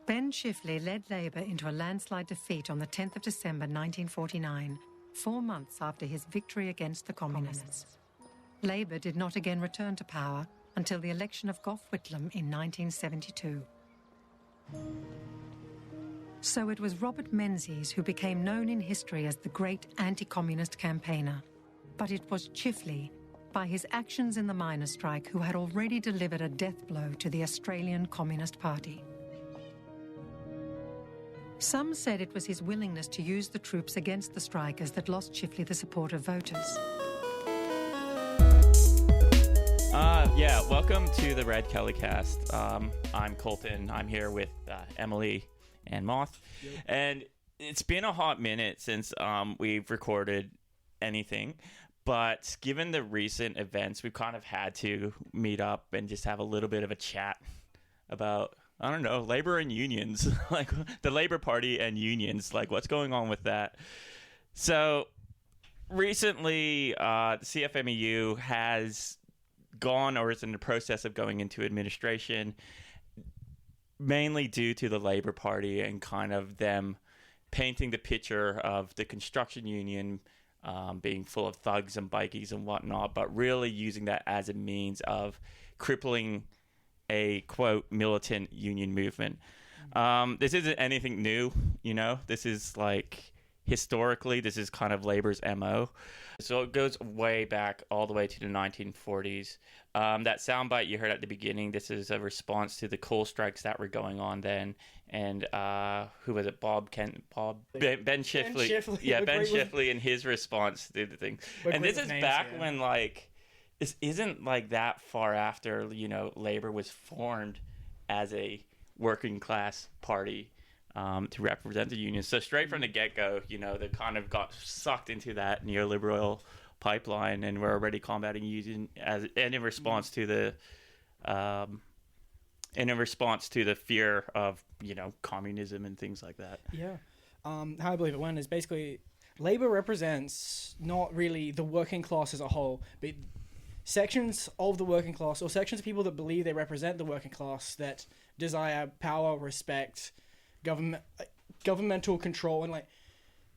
Ben Chifley led Labour into a landslide defeat on the 10th of December 1949, 4 months after his victory against the Communists. Labour did not again return to power until the election of Gough Whitlam in 1972. So it was Robert Menzies who became known in history as the great anti-communist campaigner. But it was Chifley, by his actions in the miners' strike, who had already delivered a death blow to the Australian Communist Party. Some said it was his willingness to use the troops against the strikers that lost Chifley the support of voters. Welcome to the Red Kelly Cast. I'm Colton. I'm here with Emily and Moth. Yep. And it's been a hot minute since we've recorded anything. But given the recent events, we've kind of had to meet up and just have a little bit of a chat about, I don't know, labor and unions, like the Labour Party and unions, like what's going on with that. So recently, the CFMEU has gone or is in the process of going into administration, mainly due to the Labour Party and kind of them painting the picture of the construction union being full of thugs and bikies and whatnot, but really using that as a means of crippling a, quote, militant union movement. This isn't anything new, you know? This is like, historically, this is kind of Labour's MO. So it goes way back all the way to the 1940s. That soundbite you heard at the beginning, this is a response to the coal strikes that were going on then. And who was it? Ben Chifley. Yeah, Ben Chifley and his response to the thing. And this is back when, like, this isn't like that far after, you know, Labour was formed as a working class party to represent the unions. So straight from the get-go, you know, they kind of got sucked into that neoliberal pipeline, and we're already combating union in response to the fear of, you know, communism and things like that. Yeah. How I believe it went is basically Labour represents not really the working class as a whole, but sections of the working class, or sections of people that believe they represent the working class, that desire power, respect, governmental control, and like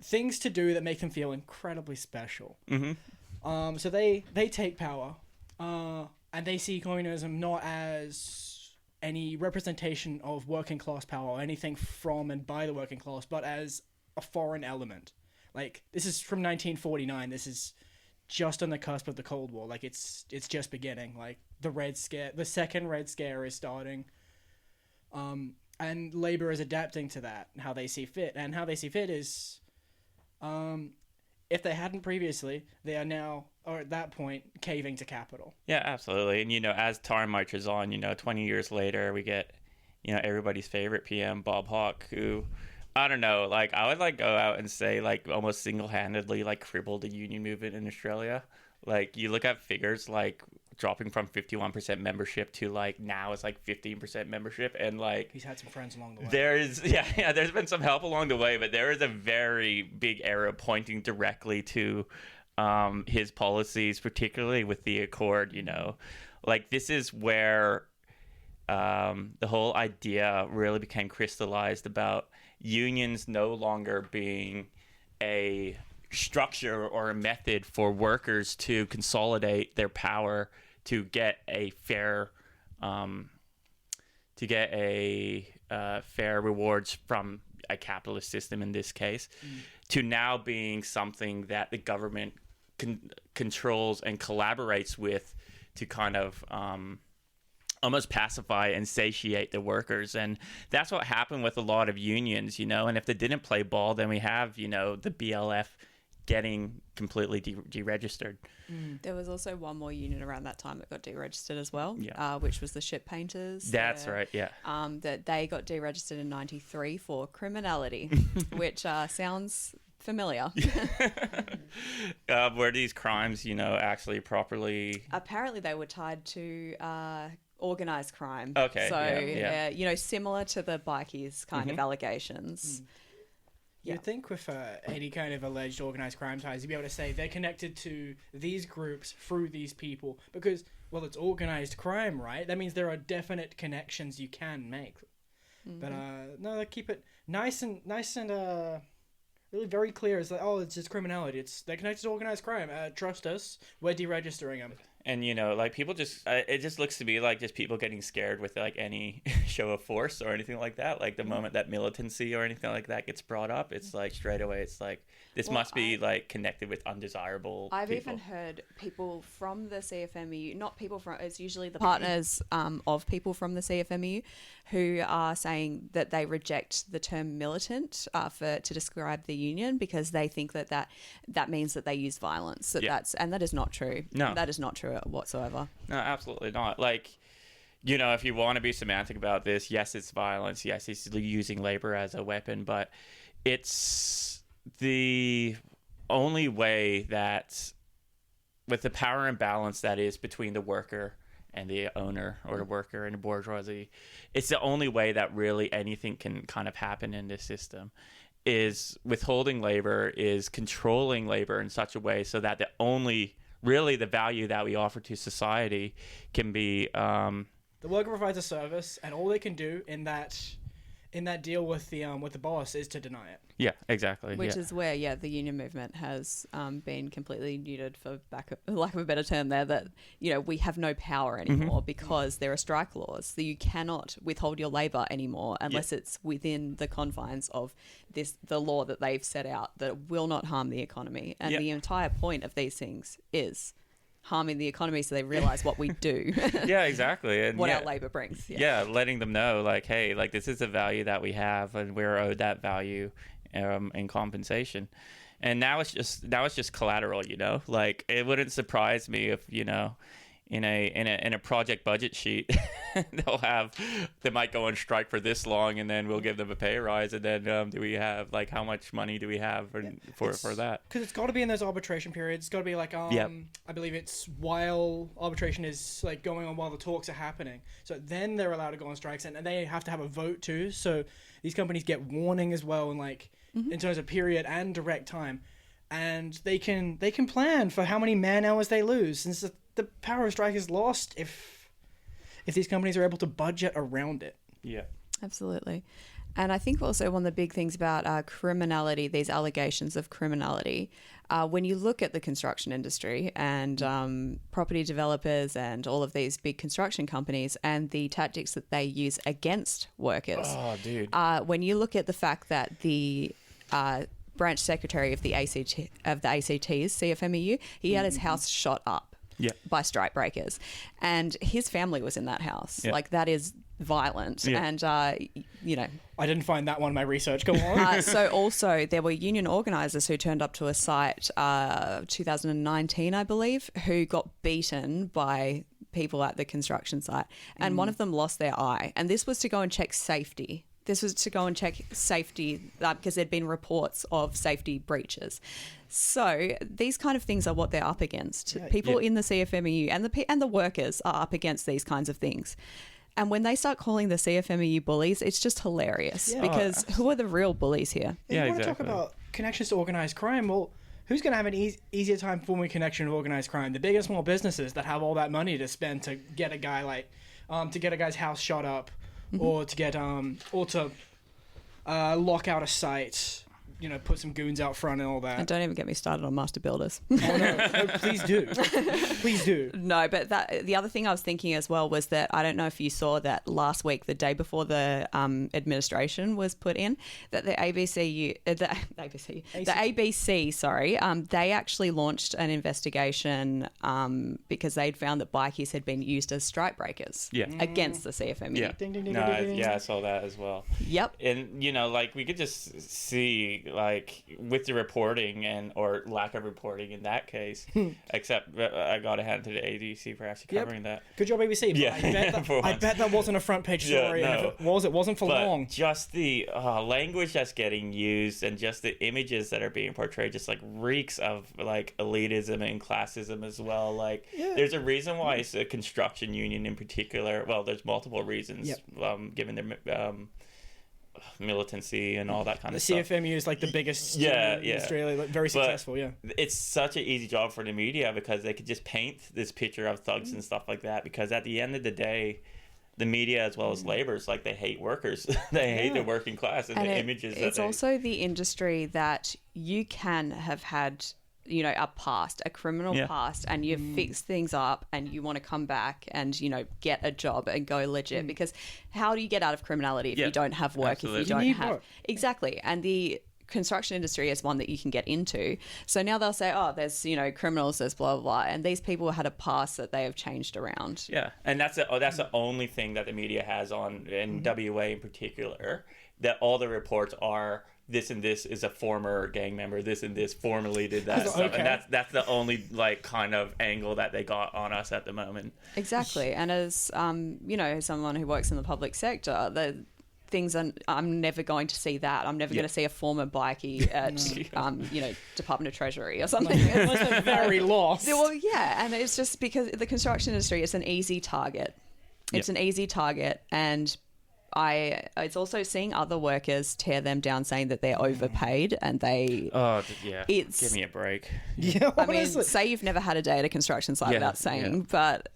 things to do that make them feel incredibly special. Mm-hmm. So they take power, and they see communism not as any representation of working class power or anything from and by the working class, but as a foreign element. Like, this is from 1949. This is just on the cusp of the Cold War. Like, it's just beginning. Like, the second Red Scare is starting. And Labour is adapting to that, how they see fit. And how they see fit is, if they hadn't previously, they are now, or at that point, caving to capital. Yeah, absolutely. And, you know, as time marches on, you know, 20 years later, we get, you know, everybody's favorite PM, Bob Hawke, who, I don't know, like, I would, like, go out and say, like, almost single-handedly, like, crippled the union movement in Australia. Like, you look at figures, like, dropping from 51% membership to, like, now it's, like, 15% membership, and, like... He's had some friends along the way. There's been some help along the way, but there is a very big error pointing directly to his policies, particularly with the Accord, you know. Like, this is where the whole idea really became crystallized about unions no longer being a structure or a method for workers to consolidate their power to get a fair fair rewards from a capitalist system in this case, to now being something that the government controls and collaborates with to kind of almost pacify and satiate the workers. And that's what happened with a lot of unions, you know. And if they didn't play ball, then we have, you know, the BLF getting completely deregistered. There was also one more union around that time that got deregistered as well, which was the ship painters. That's right, yeah. That they got deregistered in 93 for criminality, which sounds familiar. Were these crimes, you know, actually properly... Apparently they were tied to organised crime. Okay, so, you know, similar to the bikies kind of allegations. You'd think with any kind of alleged organised crime ties, you'd be able to say they're connected to these groups through these people because, well, it's organised crime, right? That means there are definite connections you can make. But no, they keep it nice and really very clear. It's like, oh, it's just criminality. They're connected to organized crime. Trust us. We're deregistering them. And, you know, like, people just, it just looks to me like just people getting scared with, like, any show of force or anything like that. Like, the moment that militancy or anything like that gets brought up, it's like, straight away, it's like, this must be, like, connected with undesirable I've people. even heard people from the CFMEU, not people from, it's usually the partners of people from the CFMEU, who are saying that they reject the term militant to describe the union, because they think that means that they use violence. And that is not true. No. That is not true whatsoever. No, absolutely not. Like, you know, if you want to be semantic about this, yes, it's violence. Yes, it's using labor as a weapon, but it's the only way that, with the power imbalance that is between the worker and the owner, or the worker and the bourgeoisie, it's the only way that really anything can kind of happen in this system. Is withholding labor, is controlling labor in such a way so that really the value that we offer to society can be the worker provides a service, and all they can do in that deal with the boss is to deny it. Yeah, exactly. Which is where, the union movement has been completely neutered, for lack of a better term there, that, you know, we have no power anymore because there are strike laws. So you cannot withhold your labour anymore unless it's within the confines of the law that they've set out, that it will not harm the economy. And the entire point of these things is harming the economy, so they realise what we do. Yeah, exactly. And what our labour brings. Yeah, letting them know, like, hey, like, this is a value that we have, and we're owed that value in compensation. And now it's just collateral, you know. Like, it wouldn't surprise me if, you know, in a project budget sheet they might go on strike for this long, and then we'll give them a pay rise, and then do we have, like, how much money do we have for that? Because it's got to be in those arbitration periods. It's got to be like I believe it's while arbitration is, like, going on, while the talks are happening. So then they're allowed to go on strikes, and they have to have a vote too. So these companies get warning as well, and, like, in terms of period and direct time, and they can plan for how many man hours they lose, since the power of strike is lost if these companies are able to budget around it. Yeah, absolutely. And I think also one of the big things about criminality, these allegations of criminality, when you look at the construction industry and property developers and all of these big construction companies and the tactics that they use against workers. Oh, dude. When you look at the fact that the branch secretary of the ACT's CFMEU, he had his house shot up by strike breakers, and his family was in that house. Like, that is violent. And you know, I didn't find that one in my research. Go on. So also there were union organisers who turned up to a site 2019, I believe, who got beaten by people at the construction site, and one of them lost their eye, and this was to go and check safety. Because there'd been reports of safety breaches. So these kind of things are what they're up against. People in the CFMEU and the workers are up against these kinds of things. And when they start calling the CFMEU bullies, it's just hilarious, because who are the real bullies here? You want to talk about connections to organised crime? Well, who's going to have an easier time forming a connection to organised crime? The big and small businesses that have all that money to spend to get a guy to get a guy's house shot up. Or to get lock out a site, you know, put some goons out front and all that. And don't even get me started on master builders. Oh no, please do. Please do. No, but the other thing I was thinking as well was that, I don't know if you saw that last week, the day before the administration was put in, that the ABC, they actually launched an investigation because they'd found that bikies had been used as strike breakers against the CFMEU. Yeah. Ding, ding, ding, No, ding, ding. I saw that as well. Yep. And, you know, like, we could just see, like, with the reporting or lack of reporting in that case, except I got to hand to the ADC for actually covering that. Good job, ABC. Yeah. I bet that wasn't a front page story. And if it wasn't for long. Just the language that's getting used and just the images that are being portrayed just, like, reeks of, like, elitism and classism as well. Like, there's a reason why it's a construction union in particular. Well, there's multiple reasons, given their militancy and all that kind of stuff. The CFMEU is, like, the biggest in Australia, like, very successful. It's such an easy job for the media because they could just paint this picture of thugs and stuff like that, because at the end of the day, the media as well as labor's like they hate workers. They hate the working class and the images that it's also the industry that you can have had, you know, a past, a criminal past, and you've fixed things up and you want to come back and, you know, get a job and go legit, because how do you get out of criminality if you don't have work, Absolutely. if you don't need have work. Exactly. And the construction industry is one that you can get into. So now they'll say, oh, there's, you know, criminals, there's blah, blah, blah. And these people had a past that they have changed around. Yeah, and that's the only thing that the media has on in WA in particular. That all the reports are this and this is a former gang member. This and this formerly did that stuff, and that's the only like kind of angle that they got on us at the moment. Exactly, and as you know, someone who works in the public sector, the things I'm never going to see that. I'm never going to see a former bikie at you know, Department of Treasury or something. Unless they're very lost. Well, yeah, and it's just because the construction industry is an easy target. It's an easy target, and it's also seeing other workers tear them down, saying that they're overpaid and they. Oh yeah, give me a break. Yeah, I mean, say you've never had a day at a construction site without saying, but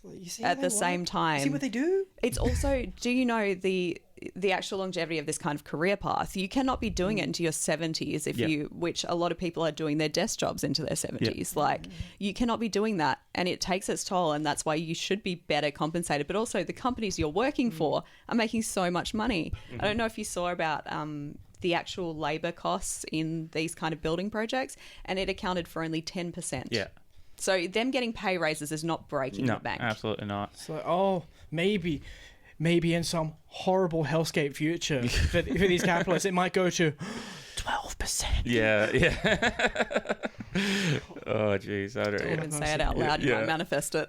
at the same time, see what they do. It's also, do you know the actual longevity of this kind of career path? You cannot be doing it into your 70s if you, which a lot of people are doing their desk jobs into their 70s. Like, you cannot be doing that, and it takes its toll, and that's why you should be better compensated. But also, the companies you're working for are making so much money. I don't know if you saw about the actual labour costs in these kind of building projects, and it accounted for only 10%. Yeah. So them getting pay raises is not breaking the bank. Absolutely not. It's like, oh, maybe in some horrible hellscape future for these capitalists, it might go to 12%. Yeah. Oh, jeez. I don't Even say it out loud, you might manifest it.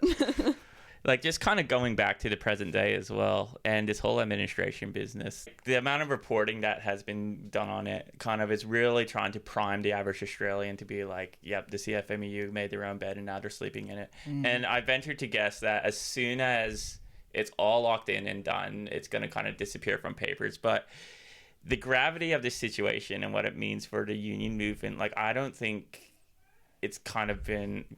Like, just kind of going back to the present day as well, and this whole administration business, the amount of reporting that has been done on it kind of is really trying to prime the average Australian to be like, yep, the CFMEU made their own bed and now they're sleeping in it. And I venture to guess that as soon as it's all locked in and done, it's going to kind of disappear from papers. But the gravity of this situation and what it means for the union movement, like, I don't think it's kind of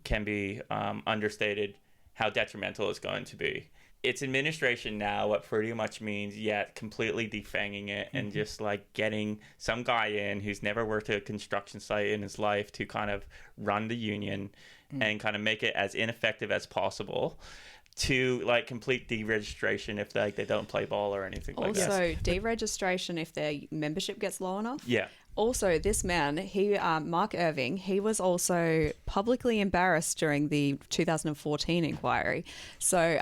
can be understated how detrimental it's going to be. Its administration now, what pretty much means, completely defanging it and just like getting some guy in who's never worked at a construction site in his life to kind of run the union and kind of make it as ineffective as possible, to like complete deregistration if they don't play ball or anything like that. Also, deregistration if their membership gets low enough. Yeah. Also, this man, Mark Irving, he was also publicly embarrassed during the 2014 inquiry. So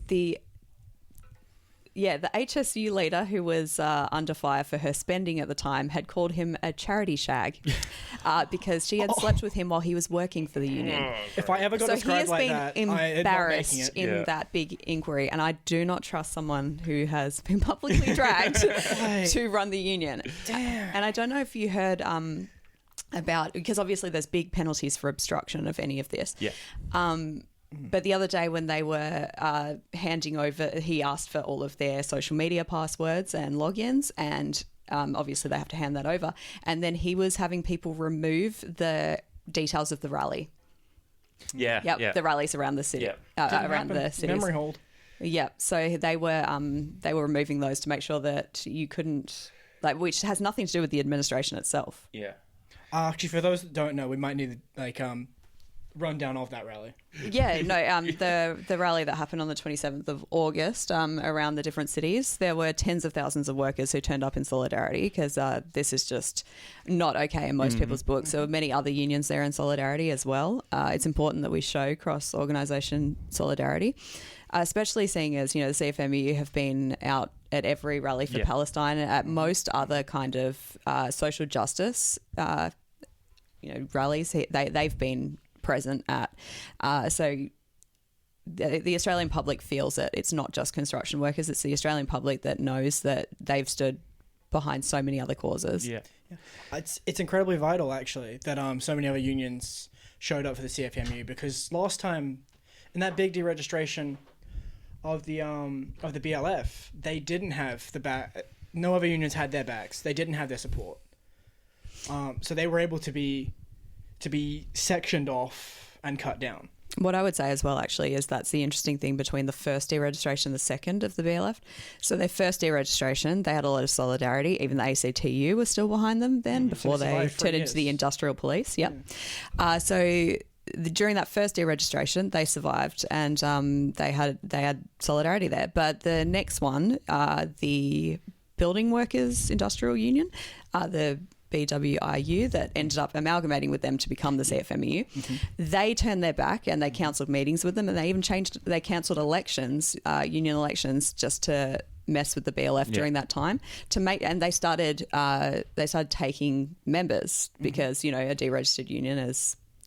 the HSU leader, who was under fire for her spending at the time, had called him a charity shag because she had slept with him while he was working for the union. If I ever got described like that, he has been embarrassed in that big inquiry, and I do not trust someone who has been publicly dragged to run the union. Damn. And I don't know if you heard about, because obviously there's big penalties for obstruction of any of this. Yeah. But the other day when they were handing over, he asked for all of their social media passwords and logins, and obviously they have to hand that over. And then he was having people remove the details of the rally. Yeah. The rallies around the city, around the cities. Memory hold. Yeah, so they were removing those to make sure that you couldn't, like, which has nothing to do with the administration itself. Yeah. Actually, for those that don't know, we might need rundown of that rally. Yeah, no, the rally that happened on the 27th of August around the different cities, there were tens of thousands of workers who turned up in solidarity because this is just not okay in most people's books. There were many other unions there in solidarity as well. It's important that we show cross-organisation solidarity, especially seeing as, you know, the CFMEU have been out at every rally for Palestine and at most other kind of social justice rallies. They've been present at. So the Australian public feels it. It's not just construction workers. It's the Australian public that knows that they've stood behind so many other causes. Yeah. It's incredibly vital, actually, that so many other unions showed up for the CFMEU, because last time in that big deregistration of the BLF, they didn't have no other unions had their backs. They didn't have their support. So they were able to be sectioned off and cut down. What I would say as well, actually, is that's the interesting thing between the first deregistration and the second of the BLF. So their first deregistration, they had a lot of solidarity. Even the ACTU was still behind them then, before they turned into the industrial police. Yep. During that first deregistration, they survived, and they had solidarity there. But the next one, the Building Workers Industrial Union, the BWIU, that ended up amalgamating with them to become the CFMEU. They turned their back and they cancelled meetings with them, and they even they cancelled elections, union elections, just to mess with the BLF during that time and they started taking members because, you know, a deregistered union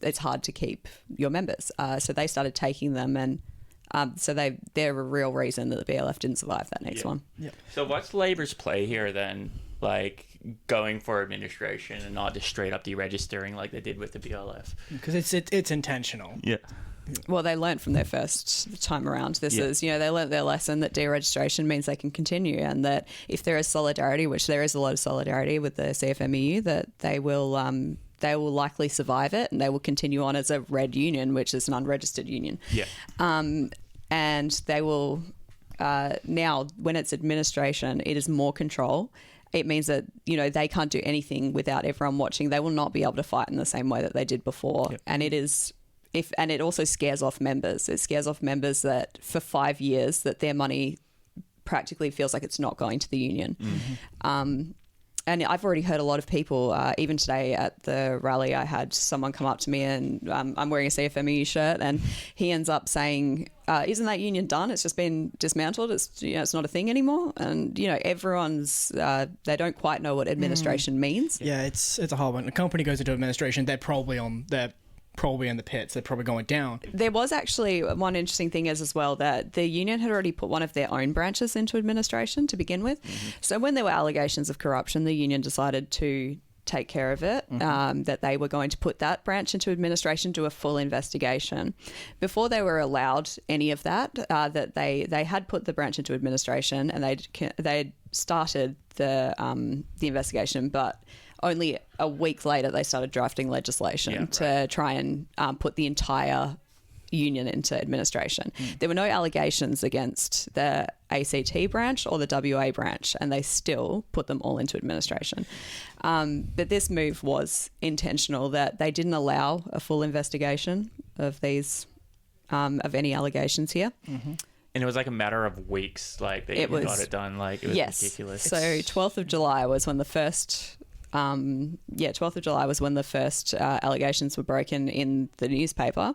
it's hard to keep your members. So they started taking them, and so they're a real reason that the BLF didn't survive that next one. Yeah. So what's Labor's play here then? Like going for administration and not just straight up deregistering like they did with the BLF? Because it's intentional. Yeah. Well, they learned from their first time around. This is, you know, they learnt their lesson that deregistration means they can continue, and that if there is solidarity, which there is a lot of solidarity with the CFMEU, that they will likely survive it, and they will continue on as a red union, which is an unregistered union. Yeah. And they will now, when it's administration, it is more control. It means that, you know, they can't do anything without everyone watching. They will not be able to fight in the same way that they did before. Yep. And it also scares off members. It scares off members that for 5 years that their money practically feels like it's not going to the union. And I've already heard a lot of people, even today at the rally, I had someone come up to me, and I'm wearing a CFMEU shirt, and he ends up saying, isn't that union done? It's just been dismantled. It's not a thing anymore. And, you know, everyone's, they don't quite know what administration means. Yeah, it's a hard one. When a company goes into administration, they're probably in the pits. They're probably going down. There was actually one interesting thing as well, that the union had already put one of their own branches into administration to begin with. So when there were allegations of corruption, the union decided to take care of it, that they were going to put that branch into administration, do a full investigation. Before they were allowed any of that, that they had put the branch into administration, and they'd started the investigation, but only a week later they started drafting legislation to try and put the entire union into administration. There were no allegations against the ACT branch or the WA branch, and they still put them all into administration. But this move was intentional, that they didn't allow a full investigation of these of any allegations here. And it was like a matter of weeks, like they got it done. Like it was ridiculous. So 12th of July was when the first 12th of July was when the first allegations were broken in the newspaper.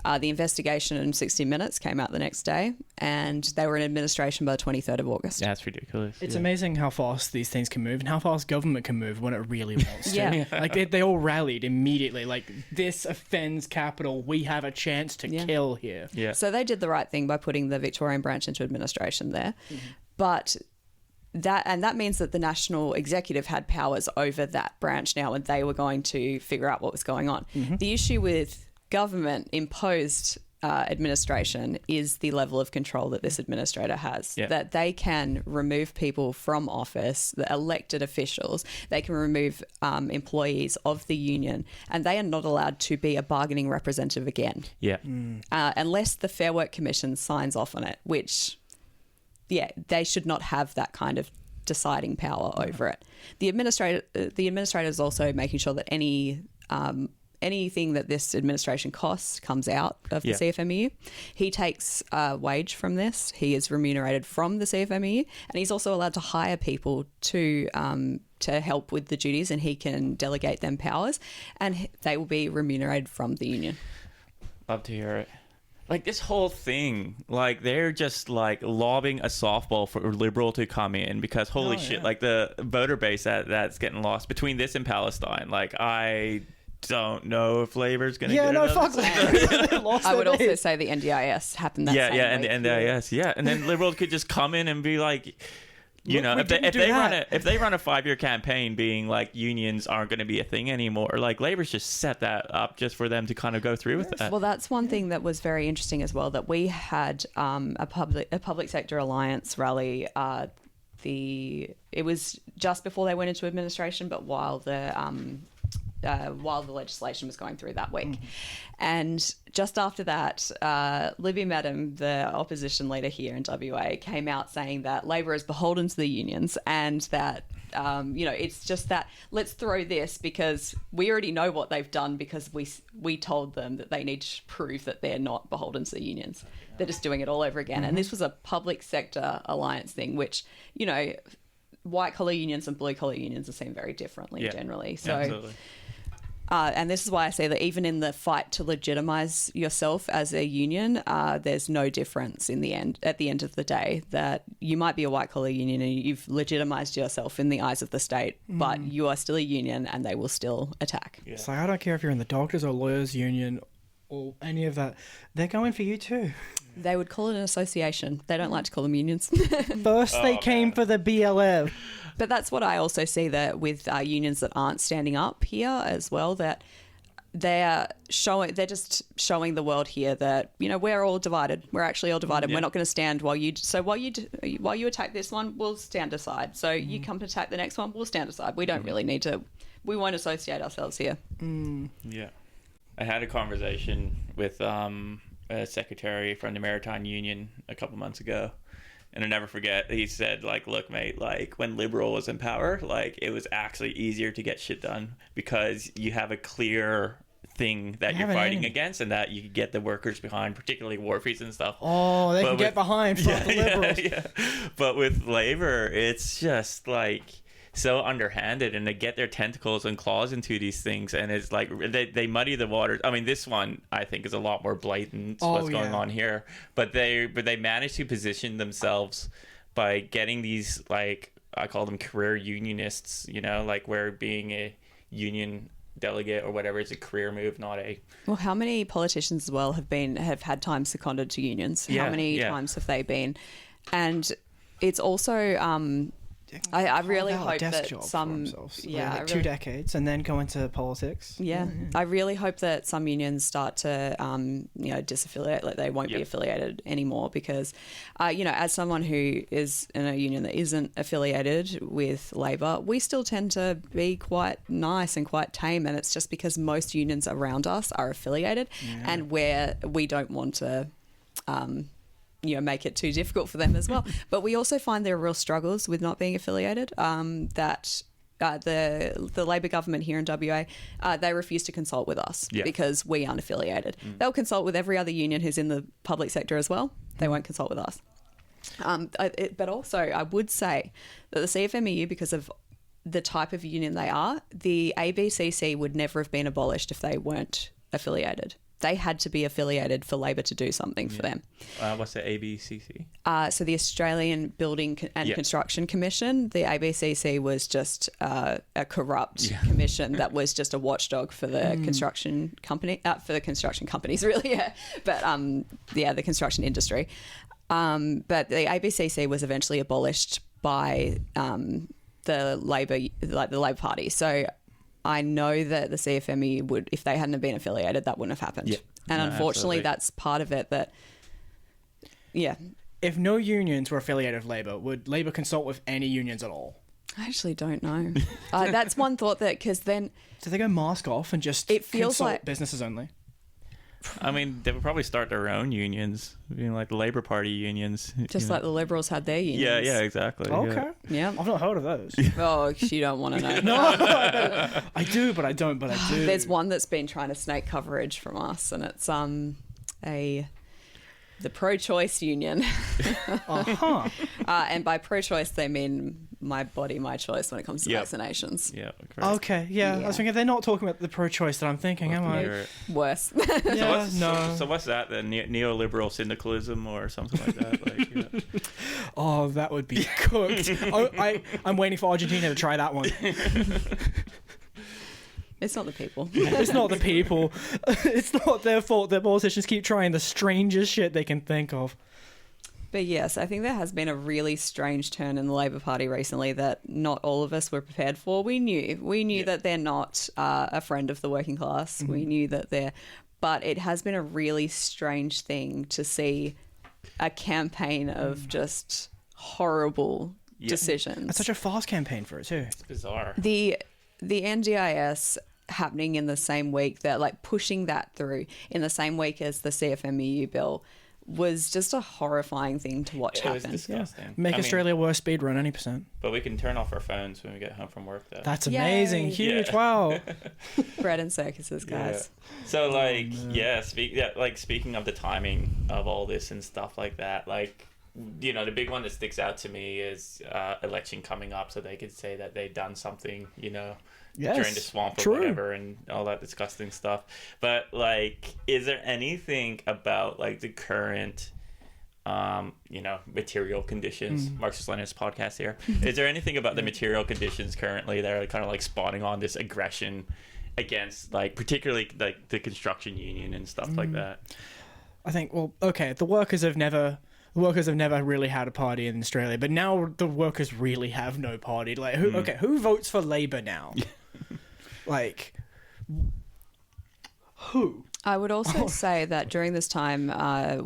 The investigation in 60 Minutes came out the next day, and they were in administration by the 23rd of August. That's ridiculous. It's amazing how fast these things can move, and how fast government can move when it really wants to. Yeah. Like they all rallied immediately. Like, this offends capital. We have a chance to kill here. Yeah. So they did the right thing by putting the Victorian branch into administration there. But that means that the national executive had powers over that branch now, and they were going to figure out what was going on. The issue with government imposed administration is the level of control that this administrator has, that they can remove people from office, the elected officials, they can remove employees of the union, and they are not allowed to be a bargaining representative again. Unless the Fair Work Commission signs off on it, which they should not have that kind of deciding power over it. The administrator is also making sure that anything that this administration costs comes out of the CFMEU. He takes a wage from this. He is remunerated from the CFMEU, and he's also allowed to hire people to help with the duties, and he can delegate them powers, and they will be remunerated from the union. Love to hear it. Like, this whole thing, like, they're just, like, lobbing a softball for Liberal to come in, because holy shit, like, the voter base that's getting lost between this and Palestine. Like, I don't know if Labor's going to get another. Fuck Labor. I would also say the NDIS happened that same week. And the NDIS, and then Liberals could just come in and be like, you know, if they run a 5-year campaign being like unions aren't going to be a thing anymore, like Labor's just set that up just for them to kind of go through with that. Well, that's one thing that was very interesting as well, that we had a public sector alliance rally. It was just before they went into administration, but while the while the legislation was going through that week. And just after that, Libby Madam, the opposition leader here in WA, came out saying that Labor is beholden to the unions and that, it's just that let's throw this because we already know what they've done because we told them that they need to prove that they're not beholden to the unions. They're just doing it all over again. And this was a public sector alliance thing, which, white collar unions and blue collar unions are seen very differently generally. So, absolutely. And this is why I say that even in the fight to legitimize yourself as a union, there's no difference in the end. At the end of the day, that you might be a white collar union and you've legitimized yourself in the eyes of the state, but you are still a union and they will still attack. Yeah. It's like, I don't care if you're in the doctors or lawyers union or any of that. They're going for you too. They would call it an association. They don't like to call them unions. First they came for the BLM. But that's what I also see that with unions that aren't standing up here as well, that they're just showing the world here that, we're all divided. We're actually all divided. Yeah. We're not going to stand while you attack this one, we'll stand aside. So you come to attack the next one, we'll stand aside. We don't really need to, we won't associate ourselves here. Yeah. I had a conversation with a secretary from the Maritime Union a couple months ago. And I'll never forget, he said, look, mate, when Liberal was in power, it was actually easier to get shit done because you have a clear thing that you're fighting against and that you can get the workers behind, particularly wharfies and stuff. Oh, they can get behind the Liberals. Yeah. But with Labour, it's just so underhanded, and they get their tentacles and claws into these things, and it's they muddy the waters. I mean, this one I think is a lot more blatant what's going on here, but they manage to position themselves by getting these I call them career unionists, where being a union delegate or whatever is a career move, not a. Well, how many politicians as well have had time seconded to unions? How many times have they been? And it's also I really hope that some 2 decades and then go into politics. I really hope that some unions start to disaffiliate, they won't be affiliated anymore because as someone who is in a union that isn't affiliated with Labor, we still tend to be quite nice and quite tame, and it's just because most unions around us are affiliated and where we don't want to make it too difficult for them as well. But we also find there are real struggles with not being affiliated, that the Labor government here in WA, they refuse to consult with us because we aren't affiliated. They'll consult with every other union who's in the public sector as well. They won't consult with us. But also, I would say that the CFMEU, because of the type of union they are, the ABCC would never have been abolished if they weren't affiliated. They had to be affiliated for Labor to do something for them. What's the ABCC? So the Australian Building and Construction Commission, the ABCC was just a corrupt commission that was just a watchdog for the construction companies, really, But the construction industry. But the ABCC was eventually abolished by the Labor Party. So I know that the CFME would, if they hadn't been affiliated, that wouldn't have happened. Yeah. And No, unfortunately, absolutely. that's part of it that, If no unions were affiliated with Labor, would Labor consult with any unions at all? I actually don't know. That's one thought that, because then... Do they go mask off and just It feels consult like- businesses only? I mean, they would probably start their own unions, being like the Labor Party unions. Just like the Liberals had their unions. Yeah, exactly. Okay. Yeah. I've not heard of those. Oh, you don't want to know. I do, but I don't, but I do. There's one that's been trying to snake coverage from us, and it's the pro-choice union. Uh-huh. And by pro-choice, they mean my body, my choice when it comes to vaccinations. Yeah. Correct. Okay, yeah. I was thinking they're not talking about the pro-choice that I'm thinking, am I? You're- Worse. Yeah, So what's that then? Neoliberal syndicalism or something like that? Oh, that would be cooked. I'm waiting for Argentina to try that one. It's not the people. It's not the people. It's not their fault that politicians keep trying the strangest shit they can think of. But yes, I think there has been a really strange turn in the Labor Party recently that not all of us were prepared for. We knew that they're not a friend of the working class. We knew that they're... But it has been a really strange thing to see a campaign of just horrible decisions. It's such a fast campaign for it too. It's bizarre. The NDIS happening in the same week, that like pushing that through in the same week as the CFMEU bill was just a horrifying thing to watch It was happen. disgusting. Make Australia worse speed run any percent. But we can turn off our phones when we get home from work, though. That's amazing. Yay. Huge. Yeah. Wow. Bread and circuses, guys. Yeah. So like speaking of the timing of all this and stuff like that, like, you know, the big one that sticks out to me is election coming up, so they could say that they've done something, you know, during the swamp or whatever and all that disgusting stuff. But like, is there anything about like the current you know, material conditions, Marxist-Leninist podcast here, is there anything about the material conditions currently that are kind of like spawning on this aggression against, like, particularly like the construction union and stuff like that? I think, well, okay, the workers have never really had a party in Australia, but now the workers really have no party. Like, who votes for Labour now? Like, who? I would also say that during this time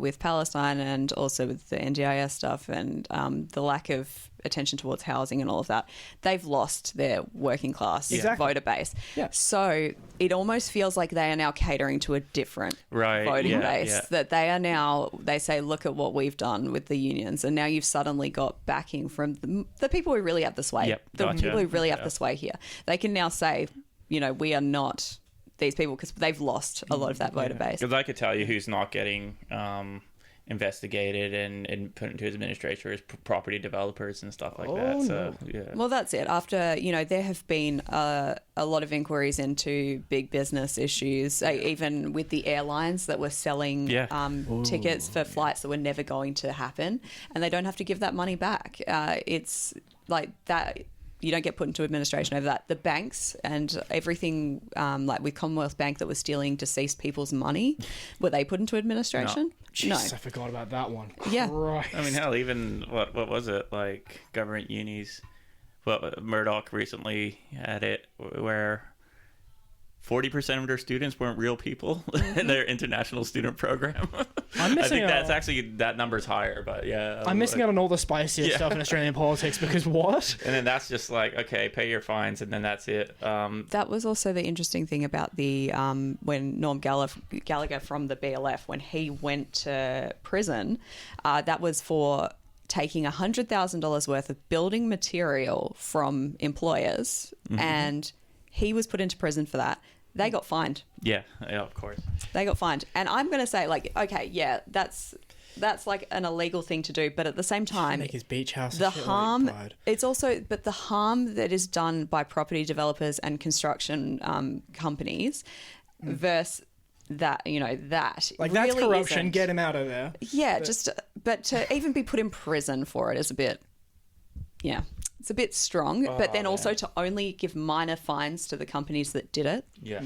with Palestine and also with the NDIS stuff and the lack of attention towards housing and all of that, they've lost their working class voter base. Yeah. So it almost feels like they are now catering to a different voting base. Yeah. That they are now, they say, look at what we've done with the unions. And now you've suddenly got backing from the people who really have the sway. The people who really have the sway here. They can now say, you know, we are not these people, because they've lost a lot of that voter base. Because I could tell you who's not getting investigated and put into his administration is property developers and stuff like that. So Well, that's it. After, you know, there have been a lot of inquiries into big business issues, even with the airlines that were selling tickets for flights that were never going to happen, and they don't have to give that money back. It's like that. You don't get put into administration over that. The banks and everything, like with Commonwealth Bank that was stealing deceased people's money, were they put into administration? Jeez, No. I forgot about that one. Yeah. Christ. I mean, hell, even what was it, like government unis? Well, Murdoch recently had it where 40% of their students weren't real people in their international student program. I think that's actually, that number's higher, but yeah. I'm missing out on all the spiciest stuff in Australian politics, because what? And then that's just like, okay, pay your fines, and then that's it. That was also the interesting thing about the when Norm Gallagher from the BLF, when he went to prison, that was for taking $100,000 worth of building material from employers, and he was put into prison for that. They got fined. Yeah, of course. They got fined. And I'm going to say, like, okay, yeah, that's like an illegal thing to do. But at the same time, Make his beach house. the harm, it's also, but the harm that is done by property developers and construction companies versus that, you know, that. Like, really that's corruption. isn't. Get him out of there. Yeah, but to even be put in prison for it is a bit, it's a bit strong. But then also to only give minor fines to the companies that did it. Yeah.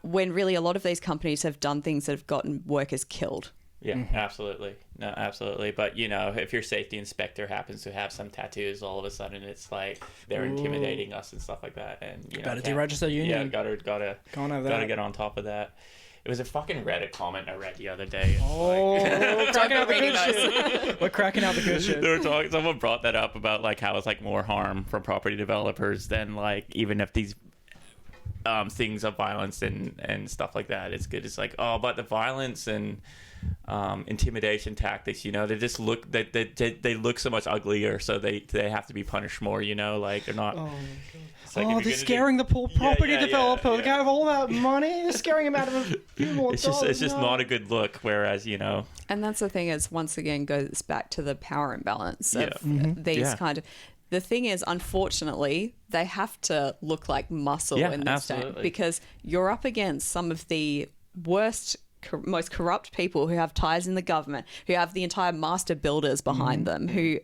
When really a lot of these companies have done things that have gotten workers killed. Yeah, absolutely. No, absolutely. But, you know, if your safety inspector happens to have some tattoos, all of a sudden it's like they're intimidating us and stuff like that. And, you know, Better deregister union. Yeah, gotta get on top of that. It was a fucking Reddit comment I read the other day. We're cracking out the good shit. We're cracking out the good shit. They were talking. Someone brought that up about like how it's like more harm from property developers than like even if these things of violence and stuff like that. It's good. It's like, oh, but the violence and intimidation tactics, you know, they just look they look so much uglier, so they have to be punished more. You know, like they're not. Oh my God. Like they're scaring the poor property developer. The guy with all that money, they're scaring him out of a few more dollars. It's just not a good look. Whereas, you know, and that's the thing, is once again goes back to the power imbalance of these kind of. The thing is, unfortunately, they have to look like muscle in this state, because you're up against some of the worst, most corrupt people who have ties in the government, who have the entire master builders behind them, who.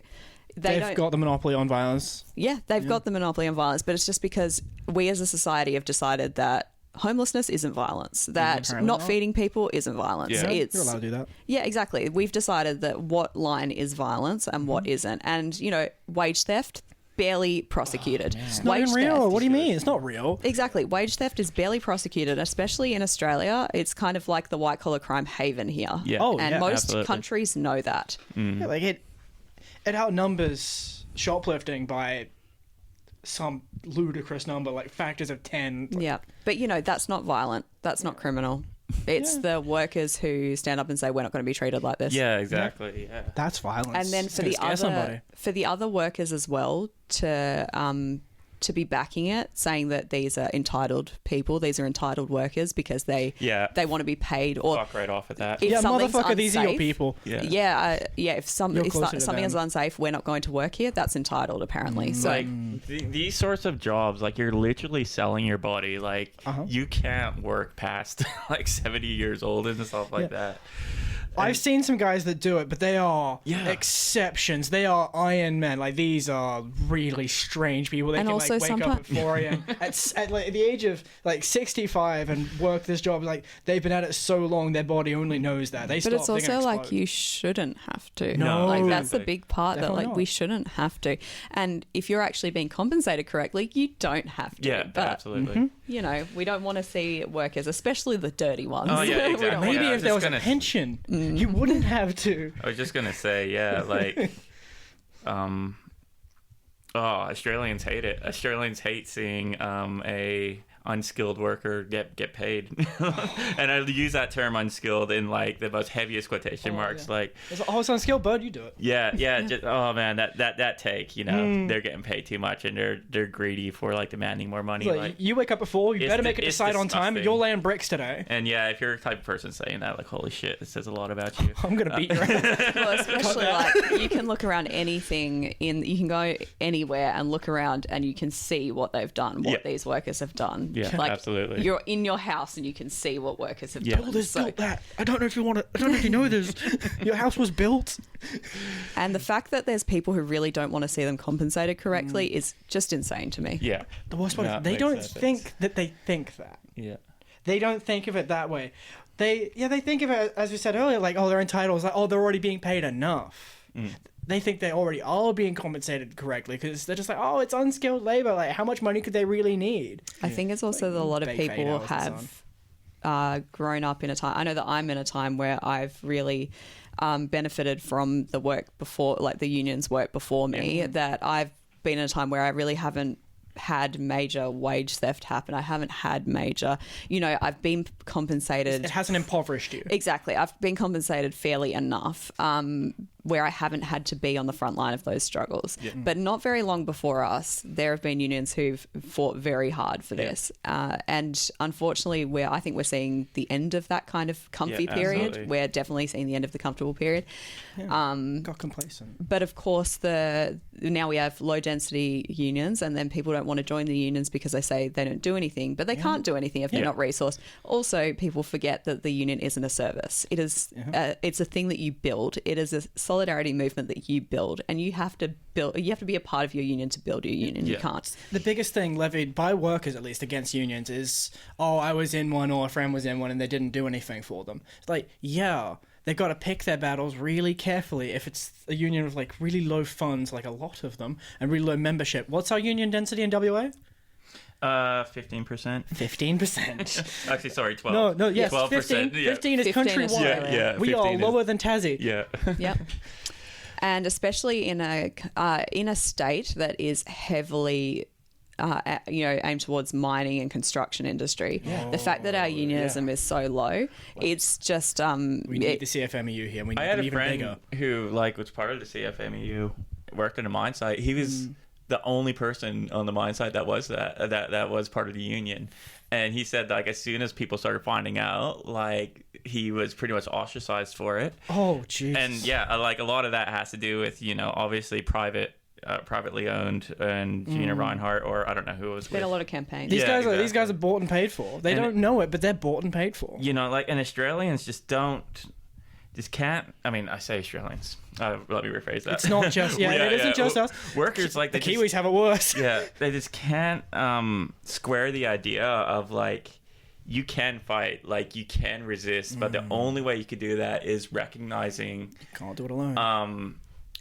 They've got the monopoly on violence. Yeah, they've got the monopoly on violence, but it's just because we as a society have decided that homelessness isn't violence, that not feeding people isn't violence. Yeah. You're allowed to do that. Yeah, exactly. We've decided that what line is violence and what isn't. And, you know, wage theft, barely prosecuted. It's not even real. What do you mean? It's not real. Exactly. Wage theft is barely prosecuted, especially in Australia. It's kind of like the white-collar crime haven here. Yeah. And most countries know that. Yeah, like it outnumbers shoplifting by some ludicrous number, like factors of 10. Yeah, but that's not violent. That's not criminal. It's the workers who stand up and say we're not going to be treated like this. Yeah, exactly. Yeah. That's violence. And then for the other workers as well to be backing it, saying that these are entitled people, these are entitled workers because they want to be paid, or fuck right off at that. Yeah, motherfucker, these are your people. If something is unsafe, we're not going to work here. That's entitled, apparently. So like these sorts of jobs, like you're literally selling your body. Like you can't work past like 70 years old and stuff like that. I've seen some guys that do it, but they are exceptions. They are Iron Men. Like, these are really strange people. They can like wake up at 4 a.m. at like the age of like 65 and work this job. Like, they've been at it so long, their body only knows that. But it's also like you shouldn't have to. No, like that's the big part. Definitely that like not. we shouldn't have to. And if you're actually being compensated correctly, you don't have to. Yeah, but, absolutely. We don't want to see workers, especially the dirty ones. Oh yeah, We exactly. don't Maybe Yeah, if there was a pension, you wouldn't have to. I was just gonna say, like, Australians hate it. Australians hate seeing a unskilled worker get paid, and I use that term unskilled in like the most heaviest quotation marks. Yeah. Like, It's unskilled, bud. You do it. yeah. Just, oh man, that take. They're getting paid too much, and they're greedy for like demanding more money. Like, you wake up at 4, you better make it to site on time. disgusting. You're laying bricks today. And yeah, if you're the type of person saying that, like, holy shit, it says a lot about you. I'm gonna beat your ass. Well, especially like you can look around you can go anywhere and look around and you can see what they've done, what these workers have done. Yeah, like, absolutely. You're in your house and you can see what workers have Yeah. done. Builders built that. I don't know if you know this. Your house was built. And the fact that there's people who really don't want to see them compensated correctly is just insane to me. Yeah. The worst part No, is they makes don't no sense. think that they think that. Yeah. They don't think of it that way. They think of it, as we said earlier, like, oh, they're entitled. It's like, oh, they're already being paid enough. They think they already are being compensated correctly because they're just like, oh, it's unskilled labor. Like, how much money could they really need? I think it's also that a lot of Bake fade people hours and so have grown up in a time. I know that I'm in a time where I've really benefited from the work before, like the union's work before me, that I've been in a time where I really haven't had major wage theft happen. I haven't had major, I've been compensated. It hasn't impoverished you. Exactly. I've been compensated fairly enough where I haven't had to be on the front line of those struggles. Yeah. But not very long before us, there have been unions who've fought very hard for this. And unfortunately, I think we're seeing the end of that kind of comfy period. Absolutely. We're definitely seeing the end of the comfortable period. Got complacent. But of course, now we have low density unions, and then people don't want to join the unions because they say they don't do anything, but they can't do anything if they're not resourced. Also, people forget that the union isn't a service. It is. It's a thing that you build. It is a solidarity movement that you build, and you have to build. You have to be a part of your union to build your union. You can't. The biggest thing levied by workers, at least against unions, is, oh, I was in one or a friend was in one and they didn't do anything for them. It's like, they've got to pick their battles really carefully. If it's a union with like really low funds, like a lot of them, and really low membership. What's our union density in WA? 15%. 15%. Actually, sorry, 12. No, yes, 12%. 15. Yeah. 15 is 15 countrywide. is Australia. Yeah, We are 15 is- lower than Tassie. Yeah. Yep. And especially in a state that is heavily aimed towards mining and construction industry, the fact that our unionism is so low, it's just We need the CFMEU here. We need I had them a even friend bigger. who was part of the CFMEU, worked in a mine site. He was the only person on the mine site that was that was part of the union, and he said like as soon as people started finding out, like he was pretty much ostracized for it. Oh, jeez. And like a lot of that has to do with obviously privately owned and Gina Reinhardt, or I don't know who it was been with. a lot of campaigns. These Yeah, these guys are bought and paid for. They don't know it, but they're bought and paid for. And Australians just can't. I mean, I say Australians. Let me rephrase that. It's not just it isn't just us. Workers like The they Kiwis have it worse. they just can't square the idea of like you can fight, like you can resist, but the only way you could do that is recognizing Can't do it alone.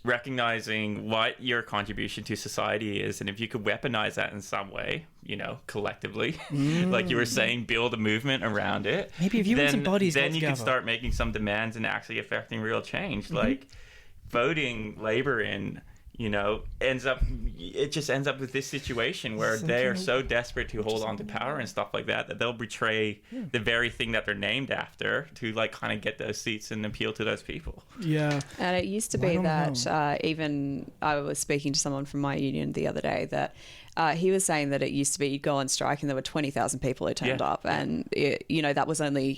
recognizing what your contribution to society is, and if you could weaponize that in some way, collectively, like you were saying, build a movement around it. Maybe if you and some buddies got then you can together. start making some demands and actually affecting real change, like voting Labor in, it just ends up with this situation where they are so desperate to hold on to power and stuff like that they'll betray the very thing that they're named after to like kind of get those seats and appeal to those people. Yeah. And it used to be that even I was speaking to someone from my union the other day that he was saying that it used to be you'd go on strike and there were 20,000 people who turned up, and that was only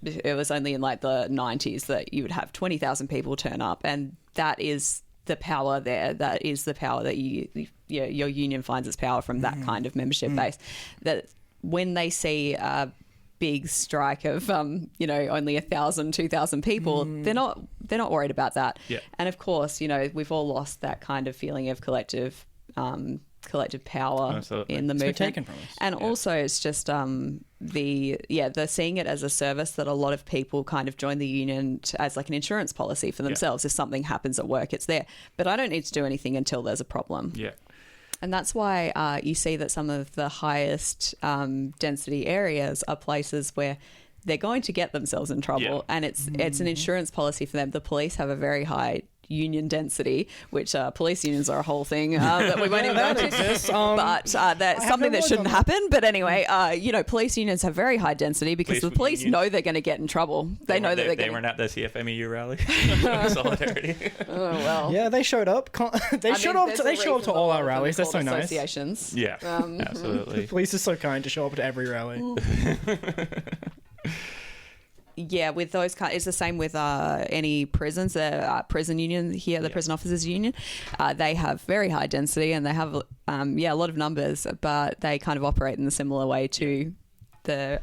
it was only in like the 90s that you would have 20,000 people turn up, and that is the power there. That is the power that your union finds its power from, that kind of membership base. That when they see a big strike of only 1,000, 2,000 people, they're not worried about that. Yeah. And of course, we've all lost that kind of feeling of collective power in the movement. Taken from us. And also it's just they're seeing it as a service that a lot of people kind of join the union as like an insurance policy for themselves. If something happens at work, it's there. But I don't need to do anything until there's a problem. Yeah. And that's why you see that some of the highest density areas are places where they're going to get themselves in trouble, and it's an insurance policy for them. The police have a very high union density, which police unions are a whole thing that we won't even go into. But that's something that shouldn't happen. But anyway, police unions have very high density because the police know they're going to get in trouble. They know that they weren't at the CFMEU rally. Solidarity. Oh well. Yeah, they showed up. They showed up to all our rallies. That's so nice. Associations. Yeah, absolutely. The police is so kind to show up to every rally. Yeah, with those it's the same with any prisons. The prison union here, the prison officers union, they have very high density and they have a lot of numbers, but they kind of operate in a similar way to the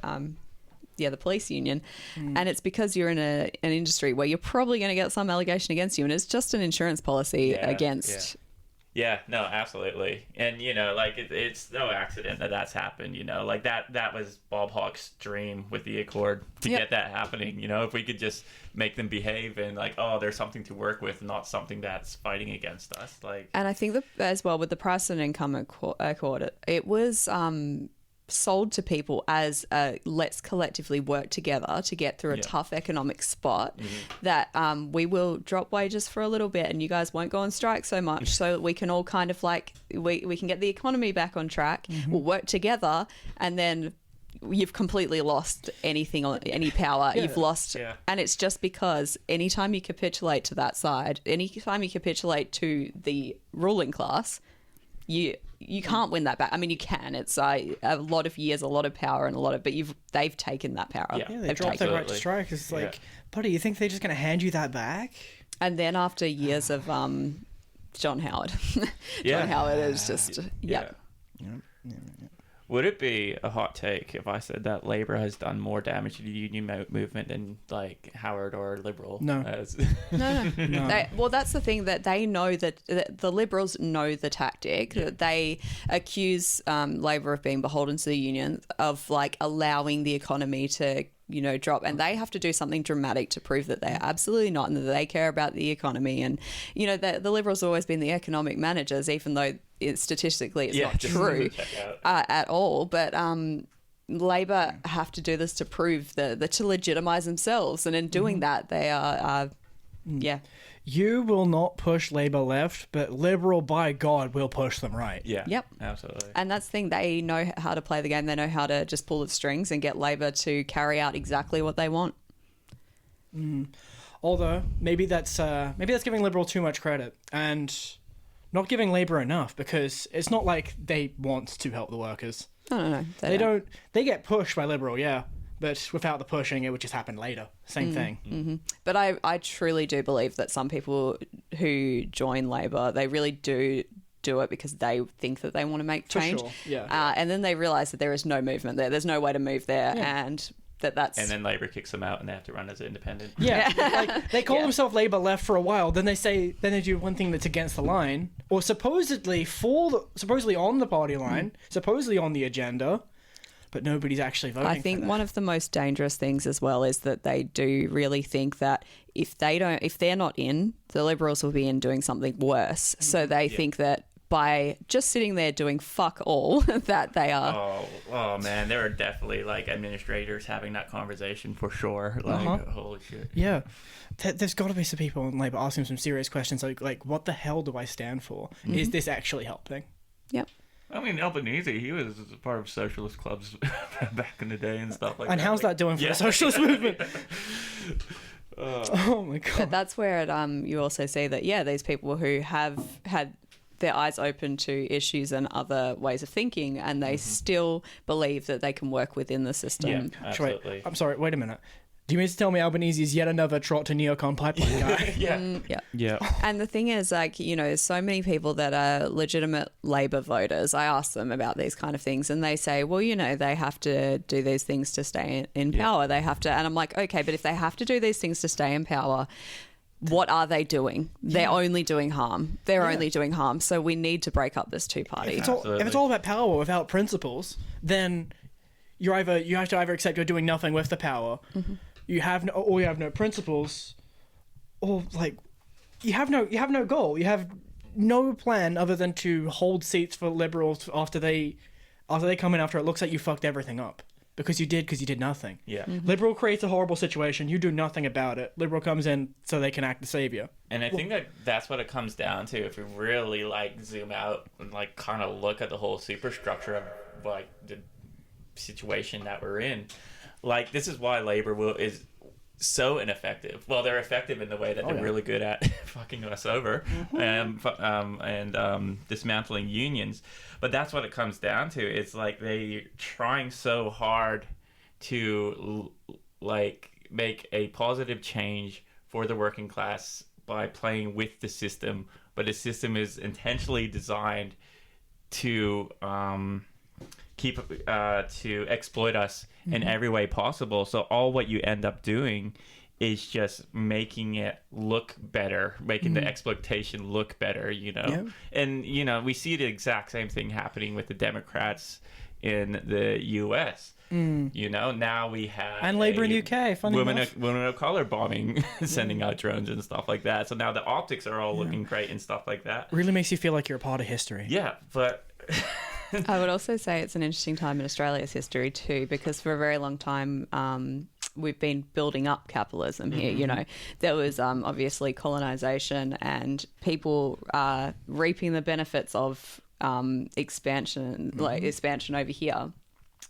police union. And it's because you're in an industry where you're probably going to get some allegation against you, and it's just an insurance policy against. Yeah, no, absolutely. And, it's no accident that that's happened, like that was Bob Hawke's dream with the Accord to get that happening. If we could just make them behave and there's something to work with, not something that's fighting against us. And I think that as well with the price and income accord, it was sold to people as let's collectively work together to get through a tough economic spot, that we will drop wages for a little bit and you guys won't go on strike so much, so that we can all kind of we can get the economy back on track. We'll work together, and then you've completely lost any power. You've lost, and it's just because anytime you capitulate to that side, anytime you capitulate to the ruling class, you can't win that back. I mean, you can. It's a lot of years, a lot of power, and but they've taken that power. Yeah, they dropped their right to strike. It's buddy, you think they're just going to hand you that back? And then after years of John Howard, John Howard is just Would it be a hot take if I said that Labour has done more damage to the union movement than Howard or Liberal? No. No. Well, that's the thing, that they know that the Liberals know the tactic. That they accuse Labour of being beholden to the union, of allowing the economy to drop, and they have to do something dramatic to prove that they're absolutely not, and that they care about the economy. And the Liberals have always been the economic managers, even though statistically it's not true at all. But Labor have to do this to prove to legitimise themselves, and in doing that, they are You will not push Labour left, but Liberal, by God, will push them right. Yeah. Yep. Absolutely. And that's the thing. They know how to play the game. They know how to just pull the strings and get Labor to carry out exactly what they want. Although, maybe that's giving Liberal too much credit and not giving Labor enough, because it's not like they want to help the workers. No. They don't. They get pushed by Liberal, yeah. But without the pushing, it would just happen later. Same thing. Mm-hmm. But I truly do believe that some people who join Labor, they really do it because they think that they want to make change. For sure. Yeah. And then they realise that there is no movement there. There's no way to move there. Yeah. And that's... And then Labor kicks them out and they have to run as independent. Yeah. They call themselves Labor left for a while. Then they do one thing that's against the line, or supposedly on the party line, supposedly on the agenda, but nobody's actually voting. I think one of the most dangerous things as well is that they do really think that if they're not in, the Liberals will be in doing something worse. So they think that by just sitting there doing fuck all that they are. Oh man, there are definitely like administrators having that conversation for sure. Like, holy shit. Yeah. There's got to be some people in Labour asking some serious questions like what the hell do I stand for? Is this actually helping? Yep. I mean, Albanese, he was part of socialist clubs back in the day and stuff like that. And how's that doing for the socialist movement? Oh my God. But that's where you also see that, these people who have had their eyes open to issues and other ways of thinking, and they still believe that they can work within the system. Yeah, absolutely. I'm sorry, wait a minute. Do you mean to tell me Albanese is yet another trot to neocon pipeline guy? Yeah. And the thing is, like, there's so many people that are legitimate Labor voters. I ask them about these kind of things, and they say, well, they have to do these things to stay in power. They have to, and I'm like, okay, but if they have to do these things to stay in power, what are they doing? They're only doing harm. They're only doing harm. So we need to break up this two-party. If it's all about power without principles, then you have to either accept you're doing nothing with the power. You have no principles, or like you have no goal. You have no plan other than to hold seats for Liberals after they come in after it looks like you fucked everything up because you did nothing. Yeah. Liberal creates a horrible situation. You do nothing about it. Liberal comes in so they can act the savior. And I think that's what it comes down to if we really like zoom out and like kind of look at the whole superstructure of like the situation that we're in. Like, this is why Labor is so ineffective. Well, they're effective in the way that they're really good at fucking us over and dismantling unions. But that's what it comes down to. It's like they're trying so hard to like make a positive change for the working class by playing with the system. But the system is intentionally designed to to exploit us in every way possible. So all what you end up doing is just making it look better, making the exploitation look better, And, we see the exact same thing happening with the Democrats in the U.S. Now we have... And Labour in the UK, funny enough. Women of color bombing, sending out drones and stuff like that. So now the optics are all looking great and stuff like that. Really makes you feel like you're a part of history. Yeah, but... I would also say it's an interesting time in Australia's history too, because for a very long time we've been building up capitalism here. There was obviously colonisation and people reaping the benefits of expansion over here,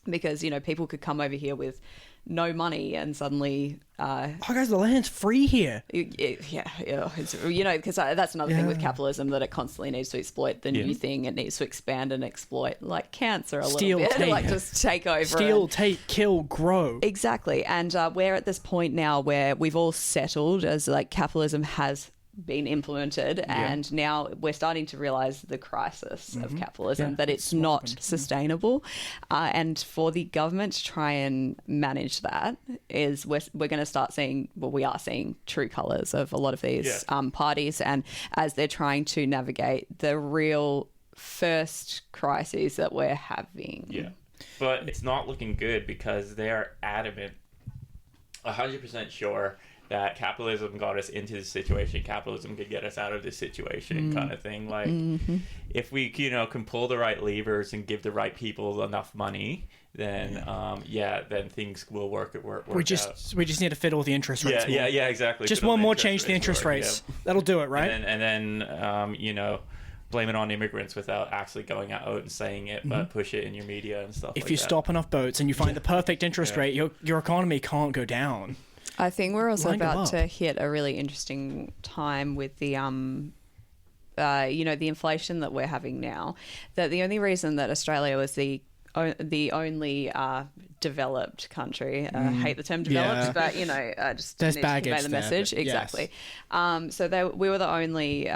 because people could come over here with no money and suddenly guys, the land's free here. It's, because that's another thing with capitalism, that it constantly needs to exploit the new thing. It needs to expand and exploit, like cancer a little bit, like just take over. Steal, take, kill, grow. Exactly. And we're at this point now where we've all settled as like capitalism has been implemented, and now we're starting to realize the crisis of capitalism, that it's not sustainable, and for the government to try and manage that is we're going to start seeing, we are seeing true colors of a lot of these parties, and as they're trying to navigate the real first crises that we're having. But it's not looking good because they're adamant, 100% sure that capitalism got us into this situation, capitalism could get us out of this situation, kind of thing. Like, if we, can pull the right levers and give the right people enough money, then, then things will work we just need to fiddle with the interest rates. Yeah, exactly. Just one more change to the interest rates. That'll do it, right? And then blame it on immigrants without actually going out and saying it, but push it in your media and stuff. If you stop enough boats and you find the perfect interest rate, your economy can't go down. I think we're also about to hit a really interesting time with the the inflation that we're having now. That the only reason that Australia was the only developed country, I hate the term developed, but just there's need to convey the message. Exactly. So we were the only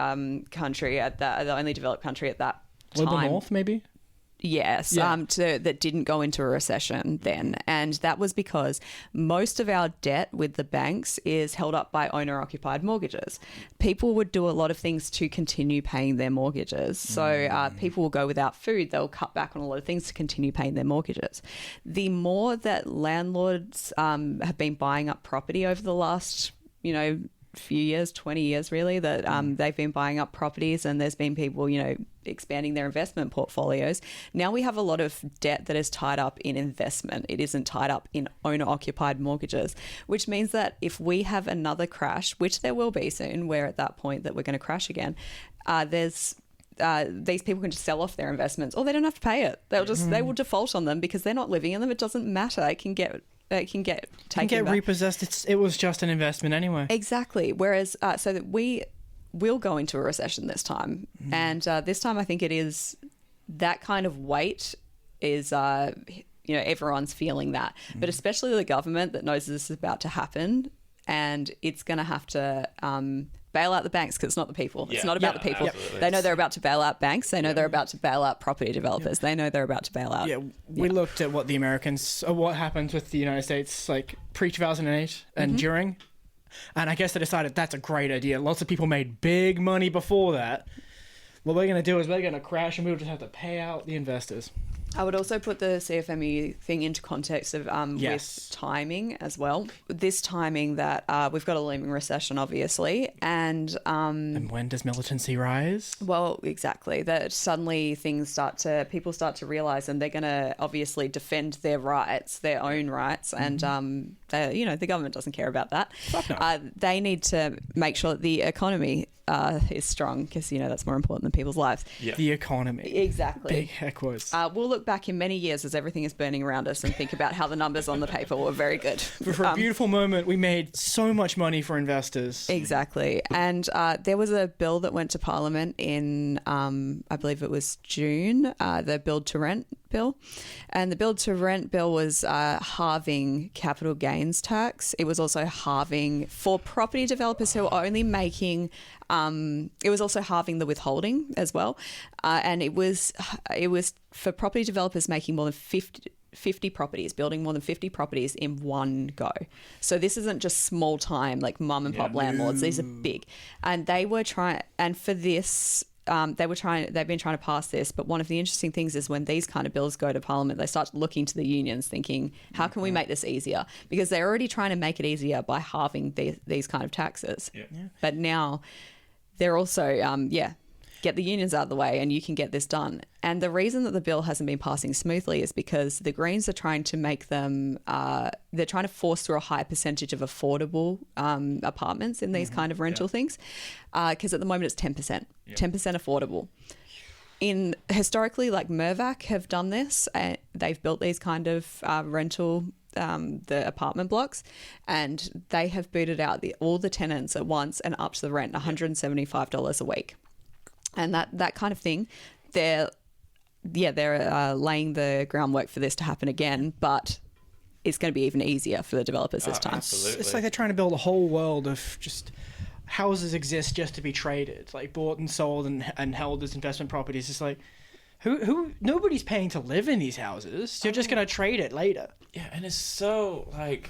country the only developed country at that time. Global North, maybe. Yes, that didn't go into a recession then. And that was because most of our debt with the banks is held up by owner-occupied mortgages. People would do a lot of things to continue paying their mortgages. So people will go without food. They'll cut back on a lot of things to continue paying their mortgages. The more that landlords have been buying up property over the last, few years, 20 years really, that they've been buying up properties, and there's been people, expanding their investment portfolios. Now we have a lot of debt that is tied up in investment. It isn't tied up in owner-occupied mortgages, which means that if we have another crash, which there will be soon, we're at that point that we're going to crash again, these people can just sell off their investments, or they don't have to pay it. They will default on them because they're not living in them. It doesn't matter. It can get taken back. Repossessed. It was just an investment anyway. Exactly. Whereas, so that we will go into a recession this time, and this time I think it is that kind of weight is. Everyone's feeling that, but especially the government that knows this is about to happen, and it's going to have to bail out the banks, because it's not the people. It's not about the people. Absolutely. They know they're about to bail out banks. They know they're about to bail out property developers. They know they're about to bail out. We looked at what happened with the United States, like pre-2008 and during, and I guess they decided that's a great idea. Lots of people made big money before that. What we're going to do is we're going to crash, and we'll just have to pay out the investors. I would also put the CFMEU thing into context of with timing as well. This timing that we've got a looming recession, obviously, and when does militancy rise? Well, exactly. That suddenly people start to realise, and they're going to obviously defend their rights, their own rights, and the government doesn't care about that. No. They need to make sure that the economy is strong, because that's more important than people's lives. Yeah. The economy. Exactly. Big heck words. We'll look back in many years as everything is burning around us and think about how the numbers on the paper were very good. For a beautiful moment, we made so much money for investors. Exactly. And there was a bill that went to Parliament in, I believe it was June, the Build to Rent bill. And the Build to Rent bill was halving capital gains tax. It was also halving for property developers who are only making... it was also halving the withholding as well. And it was for property developers making more than 50 properties, building more than 50 properties in one go. So this isn't just small time, like mum and pop landlords. These are big. And they were trying, and for this, they've been trying to pass this. But one of the interesting things is when these kind of bills go to Parliament, they start looking to the unions thinking, how can we make this easier? Because they're already trying to make it easier by halving these kind of taxes. Yeah. But now they're also, get the unions out of the way and you can get this done. And the reason that the bill hasn't been passing smoothly is because the Greens are trying to make them, they're trying to force through a high percentage of affordable apartments in these kind of rental things. Because at the moment it's 10%, 10% affordable. Historically, like Mirvac have done this. They've built these kind of rental the apartment blocks, and they have booted out all the tenants at once and upped the rent $175 a week. And that kind of thing, they're laying the groundwork for this to happen again, but it's going to be even easier for the developers this time. Absolutely. It's like they're trying to build a whole world of just houses exist just to be traded, like bought and sold and held as investment properties. It's like, who nobody's paying to live in these houses. You're just going to trade it later. Yeah, and it's so like,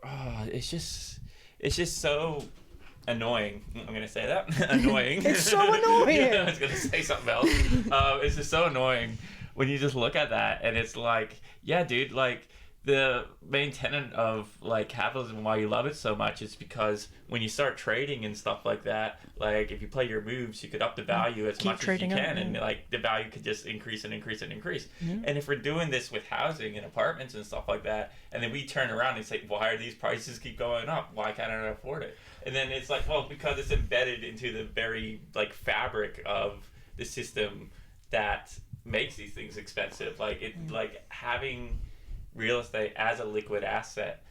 it's just so annoying. I'm gonna say that. Annoying. It's so annoying. Yeah, I was gonna say something else. It's just so annoying when you just look at that, and it's like, yeah, dude, like the main tenet of like capitalism, why you love it so much, is because when you start trading and stuff like that, like if you play your moves, you could up the value as much as you can, and like the value could just increase and increase and increase. And if we're doing this with housing and apartments and stuff like that, and then we turn around and say, why are these prices keep going up? Why can't I afford it? And then it's like, well, because it's embedded into the very like fabric of the system that makes these things expensive. Like like having real estate as a liquid asset,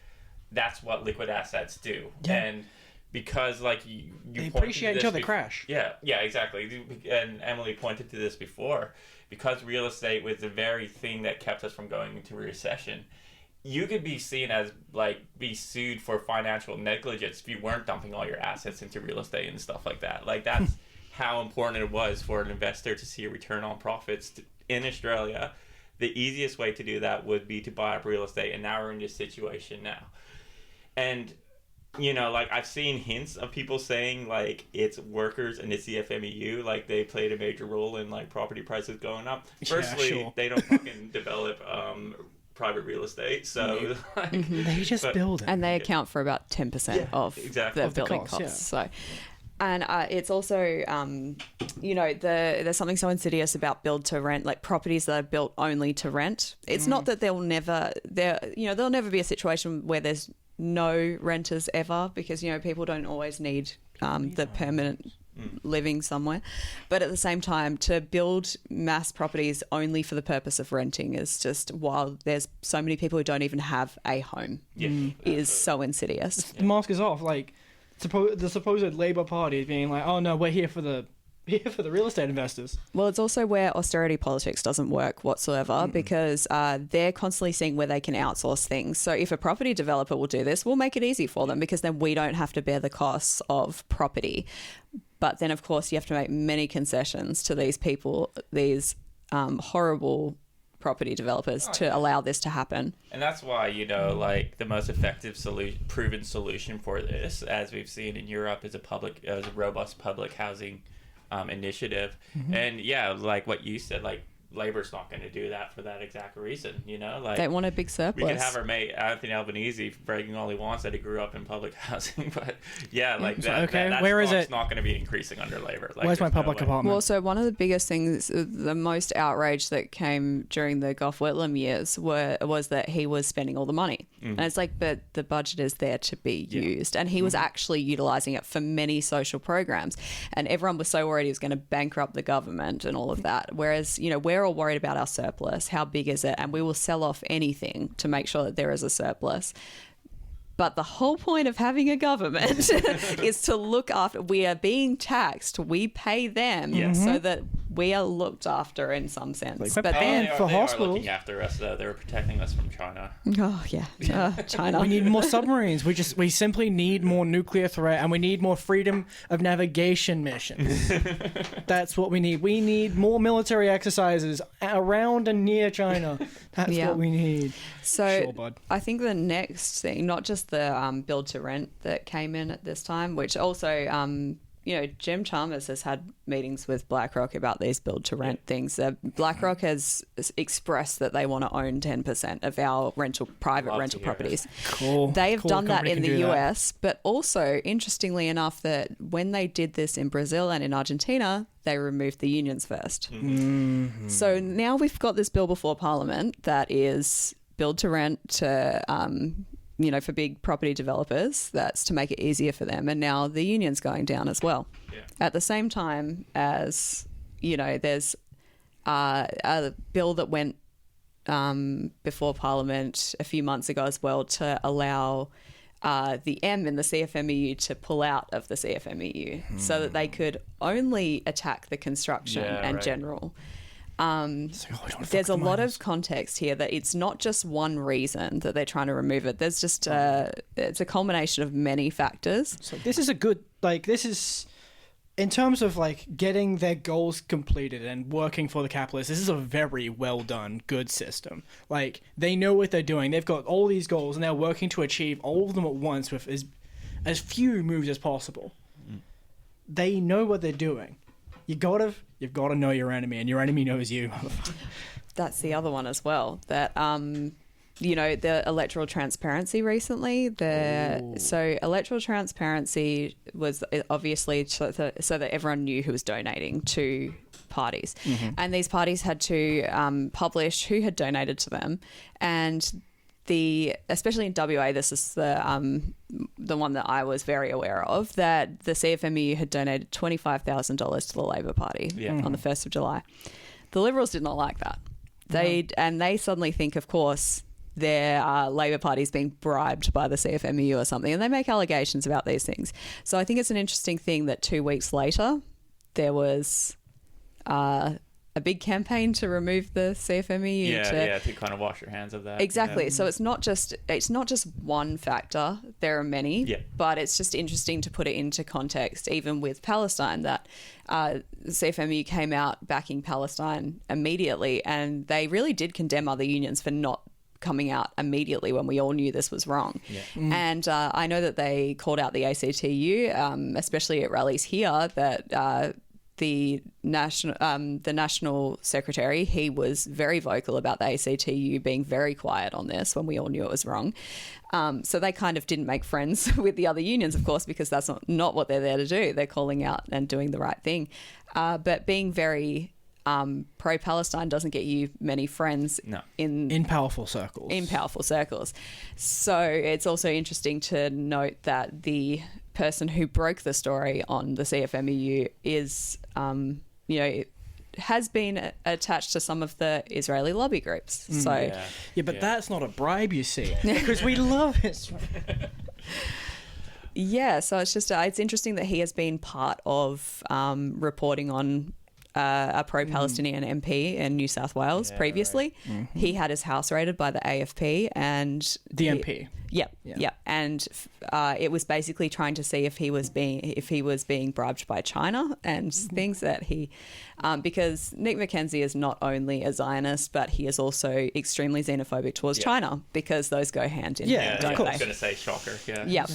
that's what liquid assets do. And because like you they appreciate until they crash. Yeah, exactly. And Emily pointed to this before, because real estate was the very thing that kept us from going into a recession. You could be seen as like be sued for financial negligence if you weren't dumping all your assets into real estate and stuff like that. Like that's how important it was for an investor to see a return on profits in Australia. The easiest way to do that would be to buy up real estate, and now we're in this situation now. And like I've seen hints of people saying like it's workers and it's the CFMEU, like they played a major role in like property prices going up. Firstly, they don't fucking develop private real estate. So like, They just build it. And they account for about 10% of exactly. the Of the building cost, costs. yeah. So, and it's also, there's something so insidious about build to rent, like properties that are built only to rent. It's not that there'll never be a situation where there's no renters ever, because people don't always need the permanent living somewhere. But at the same time, to build mass properties only for the purpose of renting is just, while there's so many people who don't even have a home, is so insidious. The mask is off. Like, the supposed Labour Party is being like, oh no, we're here for the real estate investors. Well, it's also where austerity politics doesn't work whatsoever, because they're constantly seeing where they can outsource things. So if a property developer will do this, we'll make it easy for them, because then we don't have to bear the costs of property. But then, of course, you have to make many concessions to these people, these horrible property developers, to allow this to happen. And that's why, like, the most effective proven solution for this, as we've seen in Europe, is a robust public housing initiative. And yeah, like what you said, like, Labor's not going to do that for that exact reason, like They want a big surplus. we could have our mate Anthony Albanese bragging all he wants that he grew up in public housing, but yeah, like that where is it? not going to be increasing under Labor. Like, Where's my there's no public way. apartment? Well, so one of the biggest things, the most outrage that came during the Gough Whitlam years was that he was spending all the money. And it's like, but the budget is there to be used. And he was actually utilising it for many social programs. And everyone was so worried he was going to bankrupt the government and all of that. Whereas, we're all worried about our surplus. How big is it? And we will sell off anything to make sure that there is a surplus. But the whole point of having a government is to look after. We are being taxed. We pay them so that we are looked after in some sense. But but then, They for are hospitals, looking after us, though. They're protecting us from China. China. we need more submarines. We simply need more nuclear threat, and we need more freedom of navigation missions. That's what we need. We need more military exercises around and near China. That's what we need. So Sure, bud. I think the next thing, not just the build to rent that came in at this time, which also, Jim Chalmers has had meetings with BlackRock about these build to rent things. BlackRock has expressed that they want to own 10% of our private Love rental to hear properties. Cool. They've Cool done that company in can the do that. US, but also, interestingly enough, that when they did this in Brazil and in Argentina, they removed the unions first. So now we've got this bill before Parliament that is build to rent to for big property developers. That's to make it easier for them. And now the union's going down as well. Yeah. At the same time as, there's a bill that went before Parliament a few months ago as well to allow the M in the CFMEU to pull out of the CFMEU so that they could only attack the construction and general. There's a lot of context here that it's not just one reason that they're trying to remove it. There's just it's a culmination of many factors. So this is a good, in terms of getting their goals completed and working for the capitalists, this is a very well done, good system. They know what they're doing. They've got all these goals and they're working to achieve all of them at once with as few moves as possible. They know what they're doing. You've got to know your enemy, and your enemy knows you. That's the other one as well. That the electoral transparency recently. So electoral transparency was obviously so that everyone knew who was donating to parties, and these parties had to publish who had donated to them, and especially in WA, this is the one that I was very aware of, that the CFMEU had donated $25,000 to the Labor Party on the 1st of July. The Liberals did not like that. They suddenly think, of course, their Labor Party is being bribed by the CFMEU or something, and they make allegations about these things. So I think it's an interesting thing that 2 weeks later there was a big campaign to remove the CFMEU. To kind of wash your hands of that. Exactly. Yeah. So it's not just one factor. There are many, but it's just interesting to put it into context, even with Palestine, that the CFMEU came out backing Palestine immediately, and they really did condemn other unions for not coming out immediately when we all knew this was wrong. And I know that they called out the ACTU, especially at rallies here, that the national secretary, he was very vocal about the ACTU being very quiet on this when we all knew it was wrong. So they kind of didn't make friends with the other unions, of course, because that's not what they're there to do. They're calling out and doing the right thing. But being very pro-Palestine doesn't get you many friends in powerful circles. In powerful circles. So it's also interesting to note that the person who broke the story on the CFMEU is, has been attached to some of the Israeli lobby groups. So but that's not a bribe, you see, because we love Israel. Yeah, so it's just it's interesting that he has been part of reporting on a pro-Palestinian MP in New South Wales previously. Right. Mm-hmm. He had his house raided by the AFP and the MP. Yep. And it was basically trying to see if he was being bribed by China and things that he, because Nick McKenzie is not only a Zionist, but he is also extremely xenophobic towards China, because those go hand in hand. I was going to say shocker. Yeah.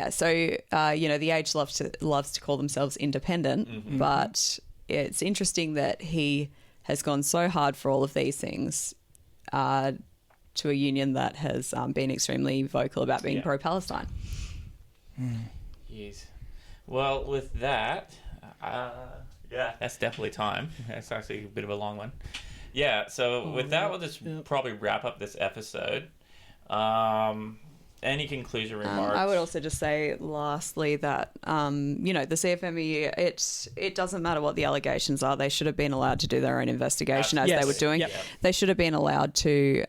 So the Age loves to call themselves independent, but it's interesting that he has gone so hard for all of these things to a union that has been extremely vocal about being pro-Palestine. Jeez. Well, with that, that's definitely time. That's actually a bit of a long one. Yeah, so with that, we'll just probably wrap up this episode. Any conclusion remarks? I would also just say, lastly, that the CFMEU, it doesn't matter what the allegations are. They should have been allowed to do their own investigation as they were doing. Yep. They should have been allowed to,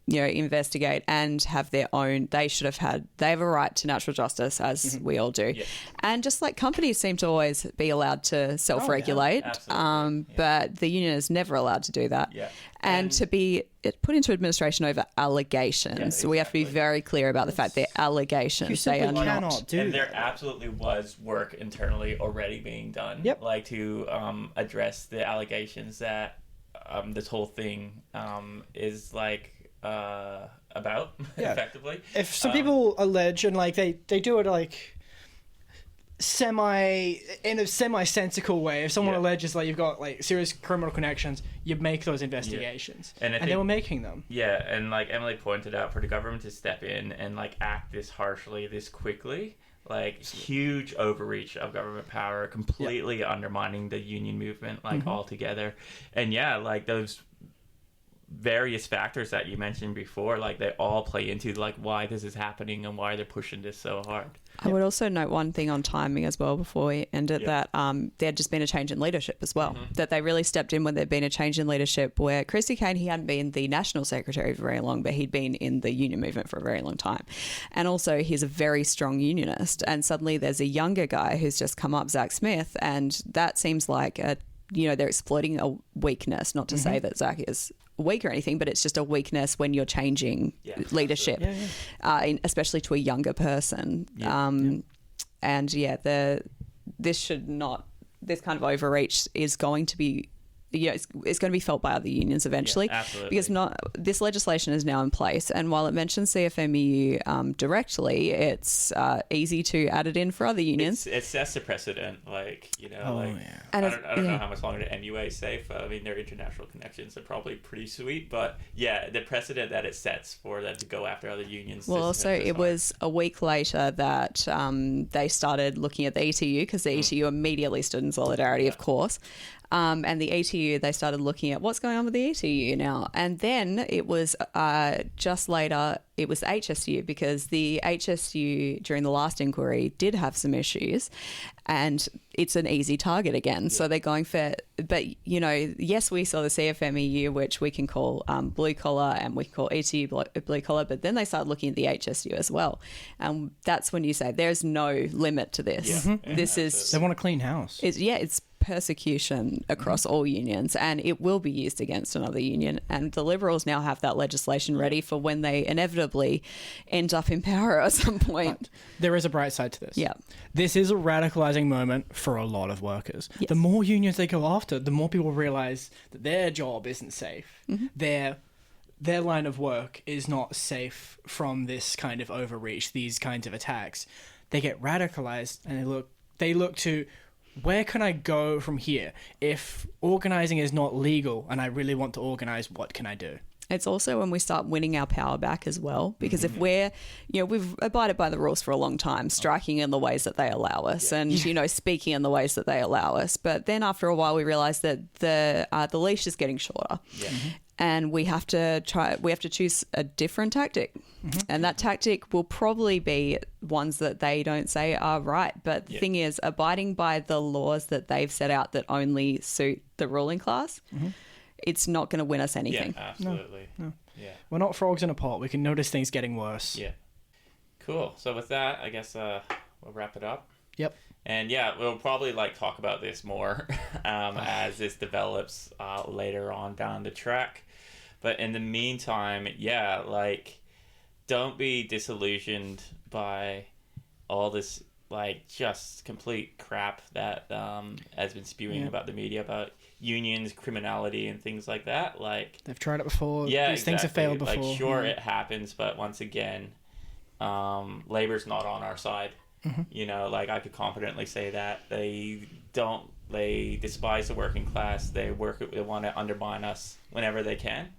investigate and have their own. They have a right to natural justice, as we all do. Yep. And just like companies seem to always be allowed to self-regulate, but the union is never allowed to do that. Yeah. And to be put into administration over allegations. So we have to be very clear about the fact they're allegations. They are not. And there absolutely was work internally already being done, like to address the allegations that this whole thing is like about, effectively. If some people allege and like they do it like in a semi-sensical way. If someone alleges like you've got like serious criminal connections, you make those investigations, and they were making them. Yeah, and like Emily pointed out, for the government to step in and like act this harshly, this quickly, like huge overreach of government power, completely undermining the union movement like altogether. And like those various factors that you mentioned before, like they all play into like why this is happening and why they're pushing this so hard. I would also note one thing on timing as well before we end it, that there had just been a change in leadership as well, that they really stepped in when there'd been a change in leadership, where Christy Kane, he hadn't been the national secretary for very long, but he'd been in the union movement for a very long time. And also he's a very strong unionist, and suddenly there's a younger guy who's just come up, Zach Smith, and that seems like they're exploiting a weakness, not to say that Zach is weak or anything, but it's just a weakness when you're changing leadership, especially to a younger person. This kind of overreach is going to be, it's going to be felt by other unions eventually, because this legislation is now in place, and while it mentions CFMEU directly, it's easy to add it in for other unions. It sets a precedent, I don't know how much longer the NUA is safe. I mean, their international connections are probably pretty sweet, but the precedent that it sets for them to go after other unions. Well, also it was a week later that they started looking at the ETU, because the ETU immediately stood in solidarity, of course. And the ETU, they started looking at what's going on with the ETU now. And then it was just later, it was HSU, because the HSU during the last inquiry did have some issues, and it's an easy target again. Yeah. So they're going for, but yes, we saw the CFMEU, which we can call blue collar, and we can call ETU blue collar, but then they started looking at the HSU as well. And that's when you say there's no limit to this. Yeah. This is, they want a clean house. It's persecution across all unions, and it will be used against another union, and the Liberals now have that legislation ready for when they inevitably end up in power at some point. But there is a bright side to this. This is a radicalizing moment for a lot of workers. The more unions they go after, the more people realize that their job isn't safe. Their line of work is not safe from this kind of overreach, these kinds of attacks. They get radicalized, and they look to where can I go from here? If organizing is not legal and I really want to organize, what can I do? It's also when we start winning our power back as well, because if we're, we've abided by the rules for a long time, striking in the ways that they allow us and, speaking in the ways that they allow us. But then after a while, we realize that the leash is getting shorter. Yeah. And we have to choose a different tactic. And that tactic will probably be ones that they don't say are right. But the thing is, abiding by the laws that they've set out that only suit the ruling class, it's not going to win us anything. Yeah, absolutely. No. Yeah. We're not frogs in a pot. We can notice things getting worse. Yeah. Cool. So with that, I guess we'll wrap it up. Yep. And we'll probably talk about this more as this develops later on down the track. But in the meantime, don't be disillusioned by all this just complete crap that has been spewing about the media about unions, criminality, and things like that. They've tried it before. Yeah, These things have failed before. Sure, it happens, but once again, labor's not on our side. I could confidently say that they despise the working class. They want to undermine us whenever they can.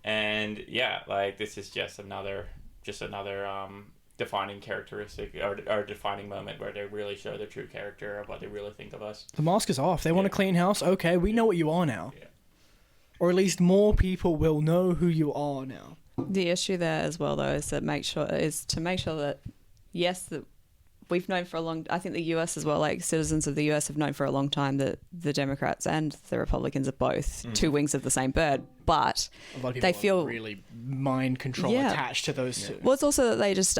And this is just another defining characteristic or defining moment where they really show their true character of what they really think of us. The mask is off. They want a clean house. Okay, we know what you are now. Yeah. Or at least more people will know who you are now. The issue there as well, though, is to make sure that, yes, that we've known for a long. I think the U.S. as well, citizens of the U.S. have known for a long time that the Democrats and the Republicans are both two wings of the same bird. But a lot of people they feel really mind control attached to those two. Well, it's also that they just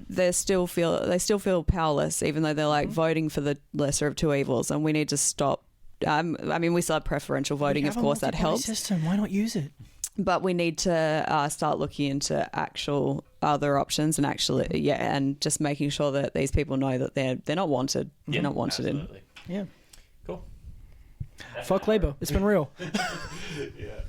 they still feel powerless, even though they're voting for the lesser of two evils, and we need to stop. We still have preferential voting, of course, that helps. System. Why not use it? But we need to start looking into actual other options and and just making sure that these people know that they're not wanted. They're not wanted absolutely. Yeah. Cool. Fuck Labour. It's been real. Yeah.